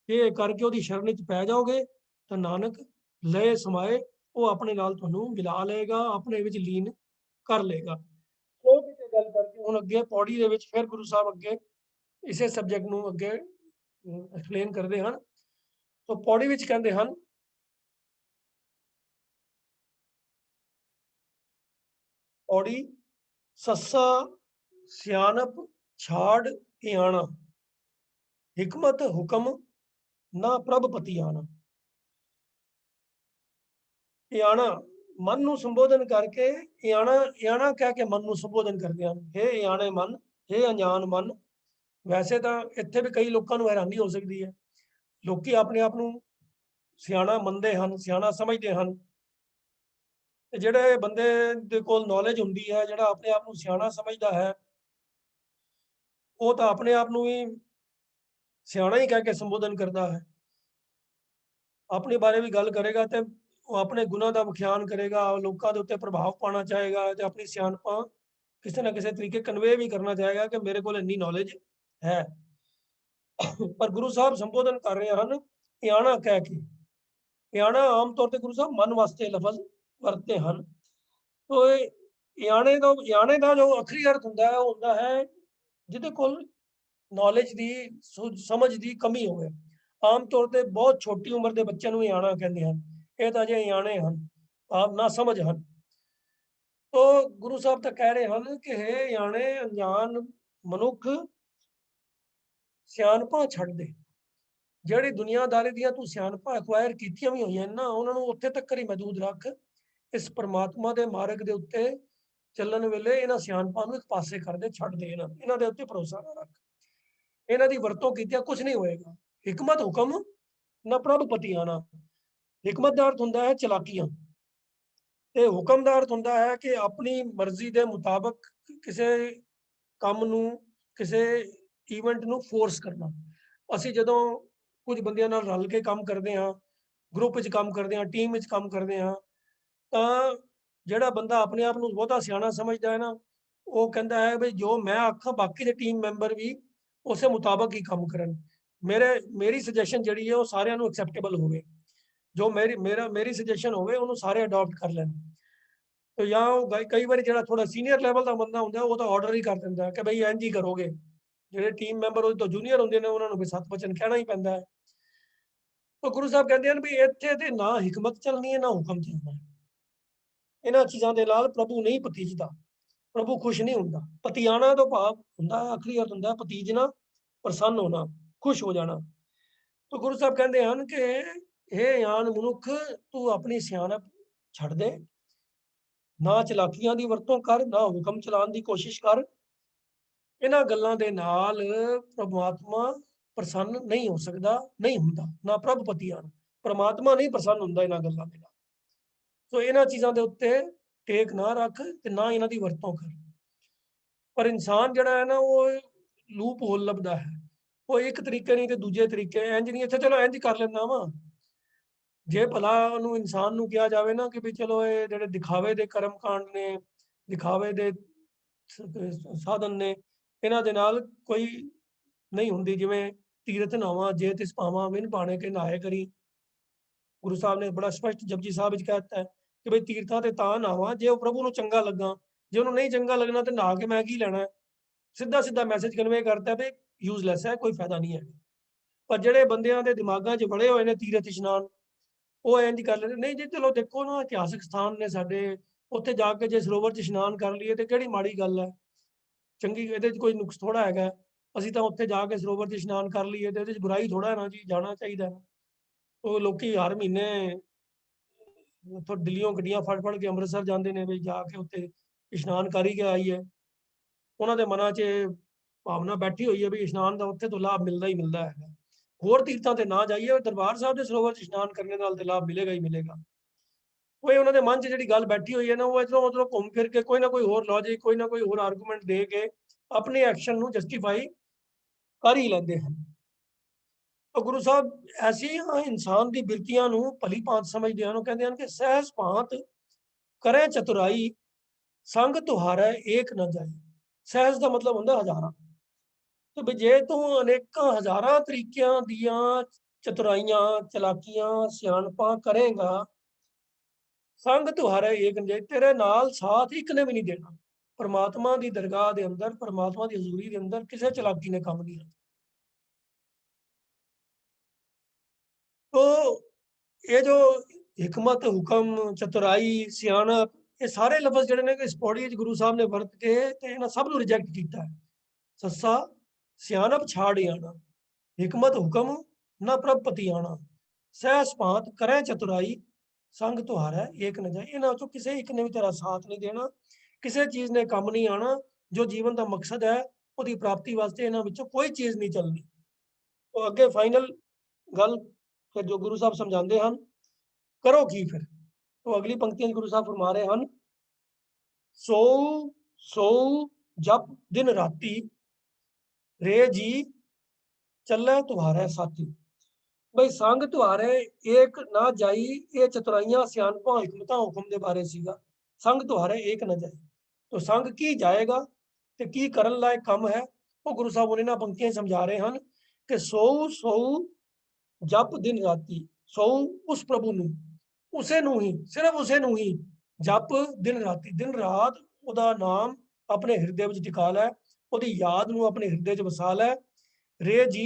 ਇਹ ਕਰਕੇ ਉਹਦੀ ਸ਼ਰਨ ਵਿੱਚ ਪੈ ਜਾਓਗੇ ਤਾਂ ਨਾਨਕ ਲਏ ਸਮਾਏ, ਉਹ ਆਪਣੇ ਨਾਲ ਤੁਹਾਨੂੰ ਮਿਲਾ ਲਏਗਾ, ਆਪਣੇ ਵਿੱਚ ਲੀਨ ਕਰ ਲਏਗਾ। ਉਹ ਕਿਤੇ ਗੱਲ ਕਰਕੇ ਹੁਣ ਅੱਗੇ ਪੌੜੀ ਦੇ ਵਿੱਚ ਫਿਰ ਗੁਰੂ ਸਾਹਿਬ ਅੱਗੇ ਇਸੇ ਸਬਜੈਕਟ ਨੂੰ ਅੱਗੇ ਐਕਸਪਲੇਨ ਕਰਦੇ ਹਨ। ਤਾਂ ਪੌੜੀ ਵਿੱਚ ਕਹਿੰਦੇ ਹਨ, ਪੌੜੀ ਸੱਸਾ ਸਿਆਣਪ ਛਾੜ ਇਆਣਾ, ਹਿਕਮਤ ਹੁਕਮ ਨਾ ਪ੍ਰਭ ਪਤੀ ਆਣਾ। ਇਆਣਾ ਮਨ ਨੂੰ ਸੰਬੋਧਨ ਕਰਕੇ, ਇਆਣਾ ਕਹਿ ਕੇ ਮਨ ਨੂੰ ਸੰਬੋਧਨ ਕਰਦੇ ਹਨ। ਹੇ ਇਆਣੇ ਮਨ, ਹੇ ਅਣਜਾਣ ਮਨ। ਵੈਸੇ ਤਾਂ ਇੱਥੇ ਵੀ ਕਈ ਲੋਕਾਂ ਨੂੰ ਹੈਰਾਨੀ ਹੋ ਸਕਦੀ ਹੈ, ਲੋਕੀ ਆਪਣੇ ਆਪ ਨੂੰ ਸਿਆਣਾ ਮੰਨਦੇ ਹਨ, ਸਿਆਣਾ ਸਮਝਦੇ ਹਨ, ਤੇ ਜਿਹੜੇ ਬੰਦੇ ਦੇ ਕੋਲ ਨੌਲੇਜ ਹੁੰਦੀ ਹੈ, ਜਿਹੜਾ ਆਪਣੇ ਆਪ ਨੂੰ ਸਿਆਣਾ ਸਮਝਦਾ ਹੈ, ਉਹ ਤਾਂ ਆਪਣੇ ਆਪ ਨੂੰ ਹੀ ਸਿਆਣਾ ਹੀ ਕਹਿ ਕੇ ਸੰਬੋਧਨ ਕਰਦਾ ਹੈ। ਆਪਣੇ ਬਾਰੇ ਵੀ ਗੱਲ ਕਰੇਗਾ ਤੇ ਉਹ ਆਪਣੇ ਗੁਣਾਂ ਦਾ ਵਿਖਿਆਨ ਕਰੇਗਾ, ਲੋਕਾਂ ਦੇ ਉੱਤੇ ਪ੍ਰਭਾਵ ਪਾਉਣਾ ਚਾਹੇਗਾ ਤੇ ਆਪਣੀ ਸਿਆਣਪਾਂ ਕਿਸੇ ਨਾ ਕਿਸੇ ਤਰੀਕੇ ਕਨਵੇ ਵੀ ਕਰਨਾ ਚਾਹੇਗਾ ਕਿ ਮੇਰੇ ਕੋਲ ਇੰਨੀ ਨੌਲੇਜ ਹੈ। ਪਰ ਗੁਰੂ ਸਾਹਿਬ ਸੰਬੋਧਨ ਕਰ ਰਹੇ ਹਨ ਇਆਣਾ ਕਹਿ ਕੇ। ਇਆਣਾ ਆਮ ਤੌਰ ਤੇ ਗੁਰੂ ਸਾਹਿਬ ਮਨ ਵਾਸਤੇ ਲਫ਼ਜ਼ ਵਰਤਦੇ ਹਨ। ਤੋ ਇਆਣੇ ਦਾ ਜੋ ਆਖਰੀ ਅਰਥ ਹੁੰਦਾ ਹੈ ਉਹ ਹੁੰਦਾ ਹੈ ਜਿਹਦੇ ਕੋਲ ਨੌਲੇਜ ਦੀ ਸਮਝ ਦੀ ਕਮੀ ਹੋਵੇ। ਆਮ ਤੌਰ ਤੇ ਬਹੁਤ ਛੋਟੀ ਉਮਰ ਦੇ ਬੱਚਿਆਂ ਨੂੰ ਇਆਣਾ ਕਹਿੰਦੇ ਹਨ, ਇਹ ਤਾਂ ਅਜੇ ਇਆਣੇ ਹਨ, ਆਪ ਨਾ ਸਮਝ ਹਨ। ਤੋ ਗੁਰੂ ਸਾਹਿਬ ਤਾਂ ਕਹਿ ਰਹੇ ਹਨ ਕਿ ਹੇ ਇਆਣੇ ਅਣਜਾਣ ਮਨੁੱਖ, ਸਿਆਣਪਾਂ ਛੱਡ ਦੇ। ਜਿਹੜੀ ਦੁਨੀਆਦਾਰੀ ਦੀਆਂ ਤੂੰ ਸਿਆਣਪਾਂ ਐਕਵਾਇਰ ਕੀਤੀਆਂ ਵੀ ਹੋਈਆਂ ਨਾ, ਉਹਨਾਂ ਨੂੰ ਉੱਥੇ ਤੱਕ ਹੀ ਮਹਿਦੂਦ ਰੱਖ। ਇਸ ਪਰਮਾਤਮਾ ਦੇ ਮਾਰਗ ਦੇ ਉੱਤੇ ਚੱਲਣ ਵੇਲੇ ਇਹਨਾਂ ਸਿਆਣਪਾਂ ਨੂੰ ਇੱਕ ਪਾਸੇ ਕਰ ਦੇ, ਛੱਡ ਦੇ, ਇਹਨਾਂ ਦੇ ਉੱਤੇ ਭਰੋਸਾ ਨਾ ਰੱਖ। ਇਹਨਾਂ ਦੀ ਵਰਤੋਂ ਕੀਤਿਆਂ ਕੁਝ ਨਹੀਂ ਹੋਏਗਾ। ਹਿਕਮਤ ਹੁਕਮ ਨਾ ਪ੍ਰਭ ਪਤੀ ਆਣਾ। ਹਿਕਮਤ ਦਾ ਅਰਥ ਹੁੰਦਾ ਹੈ ਚਲਾਕੀਆਂ, ਤੇ ਹੁਕਮ ਦਾ ਅਰਥ ਹੁੰਦਾ ਹੈ ਕਿ ਆਪਣੀ ਮਰਜ਼ੀ ਦੇ ਮੁਤਾਬਕ ਕਿਸੇ ਕੰਮ ਨੂੰ, ਕਿਸੇ ਈਵੈਂਟ ਨੂੰ ਫੋਰਸ ਕਰਨਾ। ਅਸੀਂ ਜਦੋਂ ਕੁਝ ਬੰਦਿਆਂ ਨਾਲ ਰਲ ਕੇ ਕੰਮ ਕਰਦੇ ਹਾਂ, ਗਰੁੱਪ ਵਿੱਚ ਕੰਮ ਕਰਦੇ ਹਾਂ, ਟੀਮ ਵਿੱਚ ਕੰਮ ਕਰਦੇ ਹਾਂ, ਤਾਂ ਜਿਹੜਾ ਬੰਦਾ ਆਪਣੇ ਆਪ ਨੂੰ ਬਹੁਤਾ ਸਿਆਣਾ ਸਮਝਦਾ ਹੈ ਨਾ, ਉਹ ਕਹਿੰਦਾ ਹੈ ਵੀ ਜੋ ਮੈਂ ਆਖਾਂ ਬਾਕੀ ਦੇ ਟੀਮ ਮੈਂਬਰ ਵੀ ਉਸੇ ਮੁਤਾਬਕ ਹੀ ਕੰਮ ਕਰਨ। ਮੇਰੀ ਸੁਜੈਸ਼ਨ ਜਿਹੜੀ ਹੈ ਉਹ ਸਾਰਿਆਂ ਨੂੰ ਐਕਸੈਪਟੇਬਲ ਹੋਵੇ, ਜੋ ਮੇਰੀ ਸੁਜੈਸ਼ਨ ਹੋਵੇ ਉਹਨੂੰ ਸਾਰੇ ਅਡਾਪਟ ਕਰ ਲੈਣ। तो ਜਾਂ ਉਹ ਕਈ ਵਾਰੀ ਜਿਹੜਾ ਥੋੜਾ ਸੀਨੀਅਰ ਲੈਵਲ ਦਾ ਬੰਦਾ ਹੁੰਦਾ ਉਹ ਤਾਂ ਆਰਡਰ ਹੀ ਕਰ ਦਿੰਦਾ ਕਿ ਬਈ ਇੰਝ ਹੀ ਕਰੋਗੇ। ਜਿਹੜੇ ਟੀਮ ਮੈਂਬਰ ਉਹਦੇ ਤੋਂ ਜੂਨੀਅਰ ਹੁੰਦੇ ਨੇ ਉਹਨਾਂ ਨੂੰ ਵੀ ਸੱਤ ਵਚਨ ਕਹਿਣਾ ਹੀ ਪੈਂਦਾ ਹੈ। ਤਾਂ ਗੁਰੂ ਸਾਹਿਬ ਕਹਿੰਦੇ ਹਨ ਵੀ ਇੱਥੇ ਤੇ ਨਾ ਹਿਕਮਤ ਚੱਲਣੀ ਹੈ ਨਾ ਹੁਕਮ ਚੱਲਣਾ ਹੈ। ਇਹਨਾਂ ਚੀਜ਼ਾਂ ਦੇ ਨਾਲ ਪ੍ਰਭੂ ਨਹੀਂ ਭਤੀਜਦਾ, ਪ੍ਰਭੂ ਖੁਸ਼ ਨਹੀਂ ਹੁੰਦਾ। ਪਤੀਆਣਾ ਤੋਂ ਭਾਵ ਹੁੰਦਾ ਆਖਰੀ ਅਰਥ ਹੁੰਦਾ ਭਤੀਜਣਾ, ਪ੍ਰਸੰਨ ਹੋਣਾ, ਖੁਸ਼ ਹੋ ਜਾਣਾ। ਤਾਂ ਗੁਰੂ ਸਾਹਿਬ ਕਹਿੰਦੇ ਹਨ ਕਿ ਇਹ ਗਿਆਨ ਮਨੁੱਖ ਤੂੰ ਆਪਣੀ ਸਿਆਣਪ ਛੱਡ ਦੇ, ਨਾ ਚਲਾਕੀਆਂ ਦੀ ਵਰਤੋਂ ਕਰ, ਨਾ ਹੁਕਮ ਚਲਾਉਣ ਦੀ ਕੋਸ਼ਿਸ਼ ਕਰ। ਇਹਨਾਂ ਗੱਲਾਂ ਦੇ ਨਾਲ ਪ੍ਰਮਾਤਮਾ ਪ੍ਰਸੰਨ ਨਹੀਂ ਹੋ ਸਕਦਾ, ਨਹੀਂ ਹੁੰਦਾ। ਨਾ ਪ੍ਰਭ ਪਤੀਆਣ, ਪ੍ਰਮਾਤਮਾ ਨਹੀਂ ਪ੍ਰਸੰਨ ਹੁੰਦਾ ਇਹਨਾਂ ਗੱਲਾਂ ਦੇ ਨਾਲ। ਸੋ ਇਹਨਾਂ ਚੀਜ਼ਾਂ ਦੇ ਉੱਤੇ ਟੇਕ ਨਾ ਰੱਖ ਤੇ ਨਾ ਇਹਨਾਂ ਦੀ ਵਰਤੋਂ ਕਰ। ਪਰ ਇਨਸਾਨ ਜਿਹੜਾ ਹੈ ਨਾ ਉਹ ਲੂਪ ਹੋਲ ਲੱਭਦਾ ਹੈ। ਉਹ ਇੱਕ ਤਰੀਕੇ ਨਹੀਂ ਤੇ ਦੂਜੇ ਤਰੀਕੇ, ਇੰਜ ਨਹੀਂ ਇੱਥੇ ਚਲੋ ਇੰਜ ਕਰ ਲੈਂਦਾ ਵਾ। ਜੇ ਭਲਾ ਉਹਨੂੰ ਇਨਸਾਨ ਨੂੰ ਕਿਹਾ ਜਾਵੇ ਨਾ ਕਿ ਵੀ ਚਲੋ ਇਹ ਜਿਹੜੇ ਦਿਖਾਵੇ ਦੇ ਕਰਮ ਕਾਂਡ ਨੇ, ਦਿਖਾਵੇ ਦੇ ਸਾਧਨ ਨੇ, ਇਹਨਾਂ ਦੇ ਨਾਲ ਕੋਈ ਨਹੀਂ ਹੁੰਦੀ। ਜਿਵੇਂ ਤੀਰਥ ਨਾਵਾਂ ਜੇ ਤਿਸ ਪਾਵਾਂ ਵਿਨ ਪਾਣੇ ਕੇ ਨਹਾਏ ਕਰੀ। ਗੁਰੂ ਸਾਹਿਬ ਨੇ ਬੜਾ ਸਪਸ਼ਟ ਜਪਜੀ ਸਾਹਿਬ ਵਿੱਚ ਕਹਿ ਦਿੱਤਾ ਹੈ ਕਿ ਬਈ ਤੀਰਥਾਂ ਤੇ ਤਾਂ ਨਹਾਵਾਂ ਜੇ ਉਹ ਪ੍ਰਭੂ ਨੂੰ ਚੰਗਾ ਲੱਗਾ। ਜੇ ਉਹਨੂੰ ਨਹੀਂ ਚੰਗਾ ਲੱਗਣਾ ਤੇ ਨਹਾ ਕੇ ਮੈਂ ਕੀ ਲੈਣਾ। ਸਿੱਧਾ ਸਿੱਧਾ ਮੈਸੇਜ ਕਨਵੇ ਕਰਤਾ ਵੀ ਯੂਜ਼ਲੈਸ ਹੈ, ਕੋਈ ਫਾਇਦਾ ਨਹੀਂ ਹੈ। ਪਰ ਜਿਹੜੇ ਬੰਦਿਆਂ ਦੇ ਦਿਮਾਗਾਂ 'ਚ ਬੜੇ ਹੋਏ ਨੇ ਤੀਰਥ ਇਸ਼ਨਾਨ, ਉਹ ਇੰਝ ਕਰ ਲੈਂਦੇ ਨਹੀਂ ਜੀ ਚਲੋ ਦੇਖੋ ਨਾ ਇਤਿਹਾਸਕ ਸਥਾਨ ਨੇ ਸਾਡੇ, ਉੱਥੇ ਜਾ ਕੇ ਜੇ ਸਰੋਵਰ 'ਚ ਇਸ਼ਨਾਨ ਕਰ ਲਈਏ ਤੇ ਕਿਹੜੀ ਮਾੜੀ ਗੱਲ ਹੈ। ਚੰਗੀ ਇਹਦੇ 'ਚ ਕੋਈ ਨੁਕਸ ਥੋੜਾ ਹੈਗਾ। ਅਸੀਂ ਤਾਂ ਉੱਥੇ ਜਾ ਕੇ ਸਰੋਵਰ 'ਚ ਇਸ਼ਨਾਨ ਕਰ ਲਈਏ ਤੇ ਇਹਦੇ 'ਚ ਬੁਰਾਈ ਥੋੜਾ ਹੈ ਨਾ ਜੀ, ਜਾਣਾ ਚਾਹੀਦਾ। ਉਹ ਲੋਕੀ ਹਰ ਮਹੀਨੇ ਉੱਥੋਂ ਦਿੱਲੀੋਂ ਗੱਡੀਆਂ ਫੜ ਕੇ ਅੰਮ੍ਰਿਤਸਰ ਜਾਂਦੇ ਨੇ ਵੀ ਜਾ ਕੇ ਉੱਥੇ ਇਸ਼ਨਾਨ ਕਰ ਹੀ ਕੇ ਆਈਏ। ਉਹਨਾਂ ਦੇ ਮਨਾਂ 'ਚ ਭਾਵਨਾ ਬੈਠੀ ਹੋਈ ਹੈ ਵੀ ਇਸ਼ਨਾਨ ਦਾ ਉੱਥੇ ਤੋਂ ਲਾਭ ਮਿਲਦਾ ਹੀ ਮਿਲਦਾ ਹੈਗਾ। ਹੋਰ ਤੀਰਥਾਂ ਤੇ ਨਾ ਜਾਈਏ, ਦਰਬਾਰ ਸਾਹਿਬ ਦੇ ਸਰੋਵਰ 'ਚ ਇਸ਼ਨਾਨ ਕਰਨ ਨਾਲ ਤੇ ਲਾਭ ਮਿਲੇਗਾ ਹੀ ਮਿਲੇਗਾ। ਉਹ ਉਹਨਾਂ ਦੇ ਮਨ 'ਚ ਜਿਹੜੀ ਗੱਲ ਬੈਠੀ ਹੋਈ ਹੈ ਨਾ, ਉਹ ਇੱਧਰੋਂ ਉੱਧਰੋਂ ਘੁੰਮ ਫਿਰ ਕੇ ਕੋਈ ਨਾ ਕੋਈ ਹੋਰ ਲੌਜਿਕ, ਕੋਈ ਨਾ ਕੋਈ ਹੋਰ ਆਰਗੂਮੈਂਟ ਦੇ ਕੇ ਆਪਣੇ ਐਕਸ਼ਨ ਨੂੰ ਜਸਟੀਫਾਈ ਕਰ ਹੀ ਲੈਂਦੇ ਹਨ। ਤਾਂ ਗੁਰੂ ਸਾਹਿਬ ਐਸੀ ਇਨਸਾਨ ਦੀ ਬਿਰਤੀਆਂ ਨੂੰ ਭਲੀ ਭਾਂਤ ਸਮਝਦੇ ਹਨ। ਉਹ ਕਹਿੰਦੇ ਹਨ ਕਿ ਸਹਿਜ ਭਾਂਤ ਕਰੇ ਚਤੁਰਾਈ, ਸੰਗ ਤੁਹਾਰੈ ਏਕ ਨਾ ਜਾਏ। ਸਹਿਜ ਦਾ ਮਤਲਬ ਹੁੰਦਾ ਹਜ਼ਾਰਾਂ। ਤੇ ਵੀ ਜੇ ਤੂੰ ਅਨੇਕਾਂ ਹਜ਼ਾਰਾਂ ਤਰੀਕਿਆਂ ਦੀਆਂ ਚਤੁਰਾਈਆਂ, ਚਲਾਕੀਆਂ, ਸਿਆਣਪਾਂ ਕਰੇਗਾ, ਸੰਗ ਤੁਹਾਰਾ ਏਕ ਜੇ ਤੇਰੇ ਨਾਲ ਸਾਥ ਇੱਕ ਨੇ ਵੀ ਨਹੀਂ ਦੇਣਾ। परमात्मा की दरगाह के अंदर, परमात्मा की हजूरी के अंदर किसी चलाकी ने काम नहीं आता। तो ये जो हिकमत, हुक्म, चतुराई, सियाणप, ये सारे लफज जिहड़े ने इस पौड़ी गुरु साहब ने वरत के ते इन्हां सब नूं रिजेक्ट किया है। सस्सा सियाणप छाड़ आना, हिकमत हुक्म न प्रभ पति आना, सहस भांत करें चतुराई, संग तुहारा एक न जाए। इन्हां चों किसी एक ने भी तेरा साथ नहीं देना, किसी चीज़ ने काम नहीं आना। जो जीवन का मकसद है उसकी प्राप्ति वास्ते इन्हां विचों कोई चीज़ नहीं चलनी। तो अगे फाइनल गल फिर जो गुरु साहब समझाते हैं, करो की फिर। तो अगली पंक्तियां गुरु साहब फरमा रहे हैं, सो सो जप दिन राती, रे जी चले तुम्हारे साथी। भाई संग तुम्हारे एक ना जाई, ये चतुराइयां सियाणपां हिकमतां हुक्म दे बारे सीगा। संग तुम्हारे एक ना जाए, तो संग की जाएगा ते की करन लायक काम है, वो गुरु साहब उन्हें पंक्तियां समझा रहे हैं कि सो सो जप दिन राती। सो उस प्रभु नूं, उसे नूं ही, सिर्फ उसे नूं ही जप दिन राती। दिन रात उहदा नाम अपने हिरदे विच टिका लै, उहदी याद नूं अपने हिरदे च वसा लै। रे जी,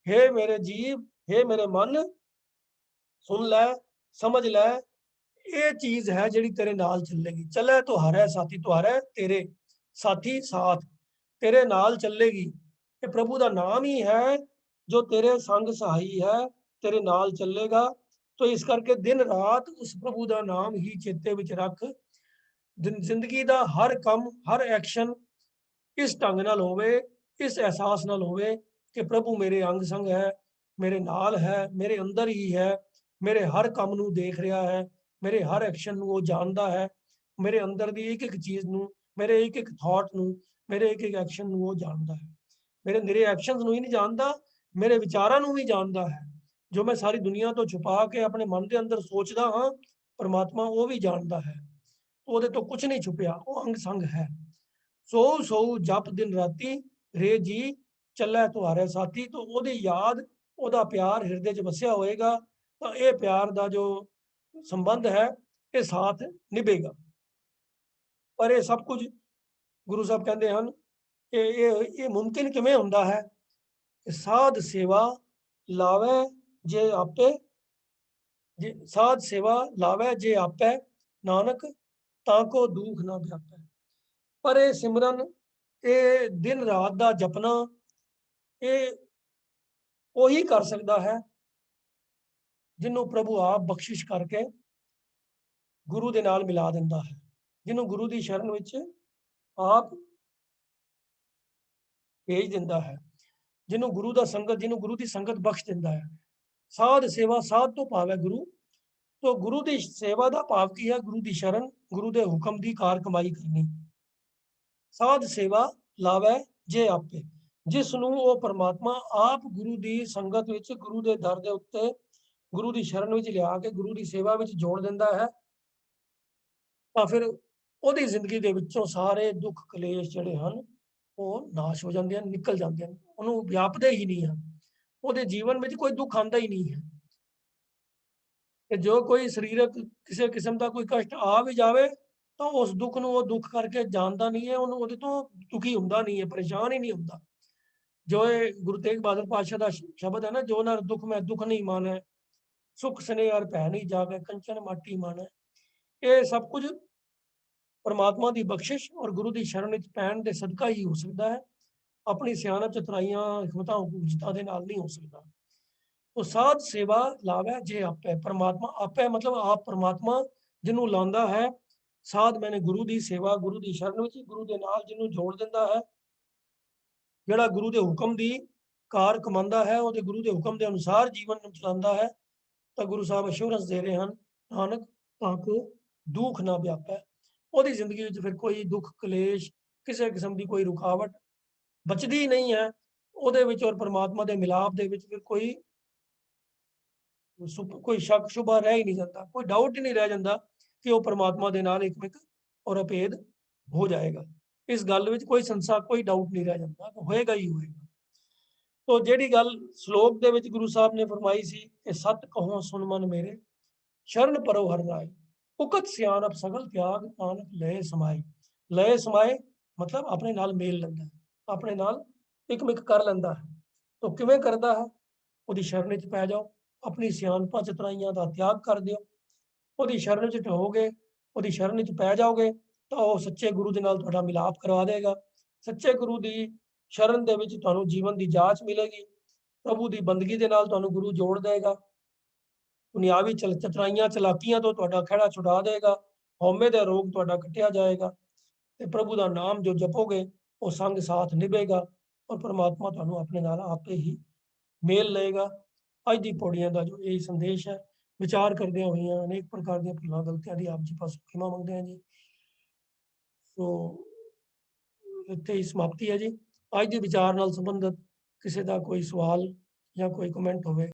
हे मेरे जीव, हे मेरे मन, सुन लै, समझ लै, ये चीज है जिहड़ी तेरे नाल चलेगी। चले तुहारे साथी, तुहारे तेरे साथी, साथ तेरे नाल चलेगी। ये प्रभु का नाम ही है जो तेरे संग सहाई है, तेरे नाल चलेगा। तो इस करके दिन रात उस प्रभु का नाम ही चेते विच रख। जिंदगी का हर कम, हर एक्शन इस ढंग नाल होवे, इस एहसास नाल होवे कि प्रभु मेरे अंग संग है, मेरे नाल है, मेरे अंदर ही है, मेरे हर काम नूं देख रहा है, मेरे हर एक्शन नूं वो जानता है, मेरे अंदर दी एक एक चीज़ नूं, मेरे एक एक थॉट नूं, मेरे एक एक एक्शन नूं वो जानता है। मेरे निरे एक्शनस नूं ही नहीं जानता, मेरे विचारां नूं भी जानता है। जो मैं सारी दुनिया तो छुपा के अपने मन के अंदर सोचदा हाँ, परमात्मा वो भी जानता है। ਉਹਦੇ ਤੋਂ कुछ नहीं छुपिया, वो अंग संग है। सो सो जप दिन राती, रे जी चलै तुहारे साथी। तो ਉਹਦੀ याद, ਉਹਦਾ प्यार हिरदे च वसिया होएगा, तो ये प्यार का जो संबंध है ये साथ निभेगा। ਪਰ ਇਹ ਸਭ ਕੁਝ ਗੁਰੂ ਸਾਹਿਬ ਕਹਿੰਦੇ ਹਨ ਕਿ ਇਹ ਮੁਮਕਿਨ ਕਿਵੇਂ ਹੁੰਦਾ ਹੈ ਕਿ ਸਾਧ ਸੇਵਾ ਲਾਵੇ ਜੇ ਆਪੇ, ਜੇ ਸਾਧ ਸੇਵਾ ਲਾਵੇ ਜੇ ਆਪੇ, ਨਾਨਕ ਤਾਂ ਕੋ ਦੁਖ ਨਾ ਵਿਆਪੈ। ਪਰ ਇਹ ਸਿਮਰਨ, ਇਹ ਦਿਨ ਰਾਤ ਦਾ ਜਪਣਾ, ਇਹ ਉਹੀ ਕਰ ਸਕਦਾ ਹੈ ਜਿਹਨੂੰ ਪ੍ਰਭੂ ਆਪ ਬਖਸ਼ਿਸ਼ ਕਰਕੇ ਗੁਰੂ ਦੇ ਨਾਲ ਮਿਲਾ ਦਿੰਦਾ ਹੈ, ਜਿਹਨੂੰ ਗੁਰੂ ਦੀ ਸ਼ਰਨ ਵਿੱਚ ਆਪ ਭੇਜ ਦਿੰਦਾ ਹੈ, ਜਿਹਨੂੰ ਗੁਰੂ ਦੀ ਸੰਗਤ ਬਖਸ਼ ਦਿੰਦਾ ਹੈ। ਸਾਧ ਸੇਵਾ, ਸਾਧ ਤੋਂ ਭਾਵ ਹੈ ਗੁਰੂ। तो गुरु ਦੀ ਸੇਵਾ ਦਾ ਭਾਵ ਕੀ ਹੈ? ਗੁਰੂ ਦੀ ਸ਼ਰਨ, ਗੁਰੂ ਦੇ ਹੁਕਮ ਦੀ ਕਾਰ ਕਮਾਈ ਕਰਨੀ। ਸਾਧ ਸੇਵਾ ਲਾਵੇ ਜੇ ਆਪੇ, ਜਿਸ ਨੂੰ ਉਹ ਪਰਮਾਤਮਾ ਆਪ ਗੁਰੂ ਦੀ ਸੰਗਤ ਵਿੱਚ, ਗੁਰੂ ਦੇ ਦਰ ਦੇ ਉੱਤੇ, ਗੁਰੂ ਦੀ ਸ਼ਰਨ ਵਿੱਚ ਲਿਆ ਕੇ ਗੁਰੂ ਦੀ ਸੇਵਾ ਵਿੱਚ ਜੋੜ ਦਿੰਦਾ ਹੈ, ਤਾਂ ਫਿਰ ਉਹਦੀ ਜ਼ਿੰਦਗੀ ਦੇ ਵਿੱਚੋਂ ਸਾਰੇ ਦੁੱਖ ਕਲੇਸ਼ ਜਿਹੜੇ ਹਨ ਉਹ ਨਾਸ਼ ਹੋ ਜਾਂਦੇ ਹਨ, ਨਿਕਲ ਜਾਂਦੇ ਹਨ, ਉਹਨੂੰ ਵਿਆਪਦੇ ਹੀ ਨਹੀਂ ਹਨ, ਉਹਦੇ ਜੀਵਨ ਵਿੱਚ ਕੋਈ ਦੁੱਖ ਆਉਂਦਾ ਹੀ ਨਹੀਂ ਹੈ। ਕਿ ਜੋ ਕੋਈ ਸਰੀਰਕ ਕਿਸੇ ਕਿਸਮ ਦਾ ਕੋਈ ਕਸ਼ਟ ਆ ਵੀ ਜਾਵੇ ਤਾਂ ਉਸ ਦੁੱਖ ਨੂੰ ਉਹ ਦੁੱਖ ਕਰਕੇ ਜਾਣਦਾ ਨਹੀਂ ਹੈ, ਉਹਨੂੰ ਉਹਦੇ ਤੋਂ ਦੁਖੀ ਹੁੰਦਾ ਨਹੀਂ ਹੈ, ਪਰੇਸ਼ਾਨ ਹੀ ਨਹੀਂ ਹੁੰਦਾ। ਜੋ ਇਹ ਗੁਰੂ ਤੇਗ ਬਹਾਦਰ ਪਾਤਸ਼ਾਹ ਦਾ ਸ਼ਬਦ ਹੈ ਨਾ, ਜੋ ਨਰ ਦੁੱਖ ਮੈਂ ਦੁੱਖ ਨਹੀਂ ਮਾਨੈ, ਸੁਖ ਸਨੇਹ ਅਰ ਭੈ ਨਹੀਂ ਜਾਵੇ, ਕੰਚਨ ਮਾਟੀ ਮਾਨੈ। ਇਹ ਸਭ ਕੁਝ ਪਰਮਾਤਮਾ ਦੀ ਬਖਸ਼ਿਸ਼ ਔਰ ਗੁਰੂ ਦੀ ਸ਼ਰਨ ਵਿੱਚ ਪੈਣ ਦੇ ਸਦਕਾ ਹੀ ਹੋ ਸਕਦਾ ਹੈ, ਆਪਣੀ ਸਿਆਣਪ ਚਤੁਰਾਈਆਂ ਹਿਕਮਤਾਂ ਉਪਜਤਾਂ ਦੇ ਨਾਲ ਨਹੀਂ ਹੋ ਸਕਦਾ। तो साध सेवा लावे जे आपे, परमात्मा आपे मतलब आप परमात्मा जिन्हों लांदा है। साध मैंने गुरु दी सेवा, गुरु दी शरण विच गुरु दे नाल जिन्हों जोड़ दिंदा है, जिहड़ा गुरु दे हुक्म दी कार कमांदा है, ओहदे गुरु दे हुक्म दे अनुसार जीवन नूं चलांदा है, तो गुरु साहब अश्योरेंस दे रहे हैं, नानक ताको दुख ना व्यापै। ओहदी जिंदगी विच फिर कोई दुख कलेश, किसी किस्म की कोई रुकावट बचदी नहीं है ओहदे विच, और परमात्मा दे मिलाप दे विच फिर कोई शक शुबा रह ही नहीं जाता, कोई डाउट ही नहीं रह जाता कि वह परमात्मा के नाल एक और अभेद हो जाएगा। इस गल विच कोई संसार कोई डाउट नहीं रह जाता, होएगा ही होएगा। तो जिहड़ी गल श्लोक दे विच गुरु साहब ने फरमाई सी कि सत कहो सुन मन मेरे, शरण परो हर राय, उकत सियानप सगल त्याग, नानक लय समाए। लय समाए मतलब अपने नाल मेल लैंदा है, अपने नाल एक मिक कर लैंदा है। तो किवें करदा है? ਉਹਦੀ ਸ਼ਰਨ ਵਿੱਚ ਪੈ ਜਾਓ, ਆਪਣੀ ਸਿਆਣਪਾਂ ਚਤੁਰਾਈਆਂ ਦਾ ਤਿਆਗ ਕਰ ਦਿਓ, ਉਹਦੀ ਸ਼ਰਨ ਵਿੱਚ ਢਹੋਗੇ, ਉਹਦੀ ਸ਼ਰਨ ਵਿੱਚ ਪੈ ਜਾਓਗੇ ਤਾਂ ਉਹ ਸੱਚੇ ਗੁਰੂ ਦੇ ਨਾਲ ਤੁਹਾਡਾ ਮਿਲਾਪ ਕਰਵਾ ਦੇਗਾ। ਸੱਚੇ ਗੁਰੂ ਦੀ ਸ਼ਰਨ ਦੇ ਵਿੱਚ ਤੁਹਾਨੂੰ ਜੀਵਨ ਦੀ ਜਾਂਚ ਮਿਲੇਗੀ, ਪ੍ਰਭੂ ਦੀ ਬੰਦਗੀ ਦੇ ਨਾਲ ਤੁਹਾਨੂੰ ਗੁਰੂ ਜੋੜ ਦੇਗਾ, ਦੁਨਿਆਵੀ ਚਤੁਰਾਈਆਂ ਚਲਾਕੀਆਂ ਤੋਂ ਤੁਹਾਡਾ ਖਹਿੜਾ ਛੁਡਾ ਦੇਗਾ, ਹਉਮੈ ਦਾ ਰੋਗ ਤੁਹਾਡਾ ਕੱਟਿਆ ਜਾਏਗਾ ਤੇ ਪ੍ਰਭੂ ਦਾ ਨਾਮ ਜੋ ਜਪੋਗੇ ਉਹ ਸੰਗ ਸਾਥ ਨਿਭੇਗਾ ਔਰ परमात्मा ਤੁਹਾਨੂੰ ਆਪਣੇ ਨਾਲ ਆਪੇ ਹੀ ਮੇਲ ਲਏਗਾ। ਅੱਜ ਦੀ ਪੌੜੀਆਂ ਦਾ ਜੋ ਇਹ ਸੰਦੇਸ਼ ਹੈ, ਵਿਚਾਰ ਕਰਦਿਆਂ ਹੋਈਆਂ ਅਨੇਕ ਪ੍ਰਕਾਰ ਦੀਆਂ ਭੁੱਲਾਂ ਗਲਤੀਆਂ ਦੀ ਆਪ ਜੀ ਪਾਸੋਂ ਖਿਮਾ ਮੰਗਦੇ ਹਾਂ ਜੀ। ਸੋ ਇੱਥੇ ਹੀ ਸਮਾਪਤੀ ਹੈ ਜੀ। ਅੱਜ ਦੇ ਵਿਚਾਰ ਨਾਲ ਸੰਬੰਧਿਤ ਕਿਸੇ ਦਾ ਕੋਈ ਸਵਾਲ ਜਾਂ ਕੋਈ ਕਮੈਂਟ ਹੋਵੇ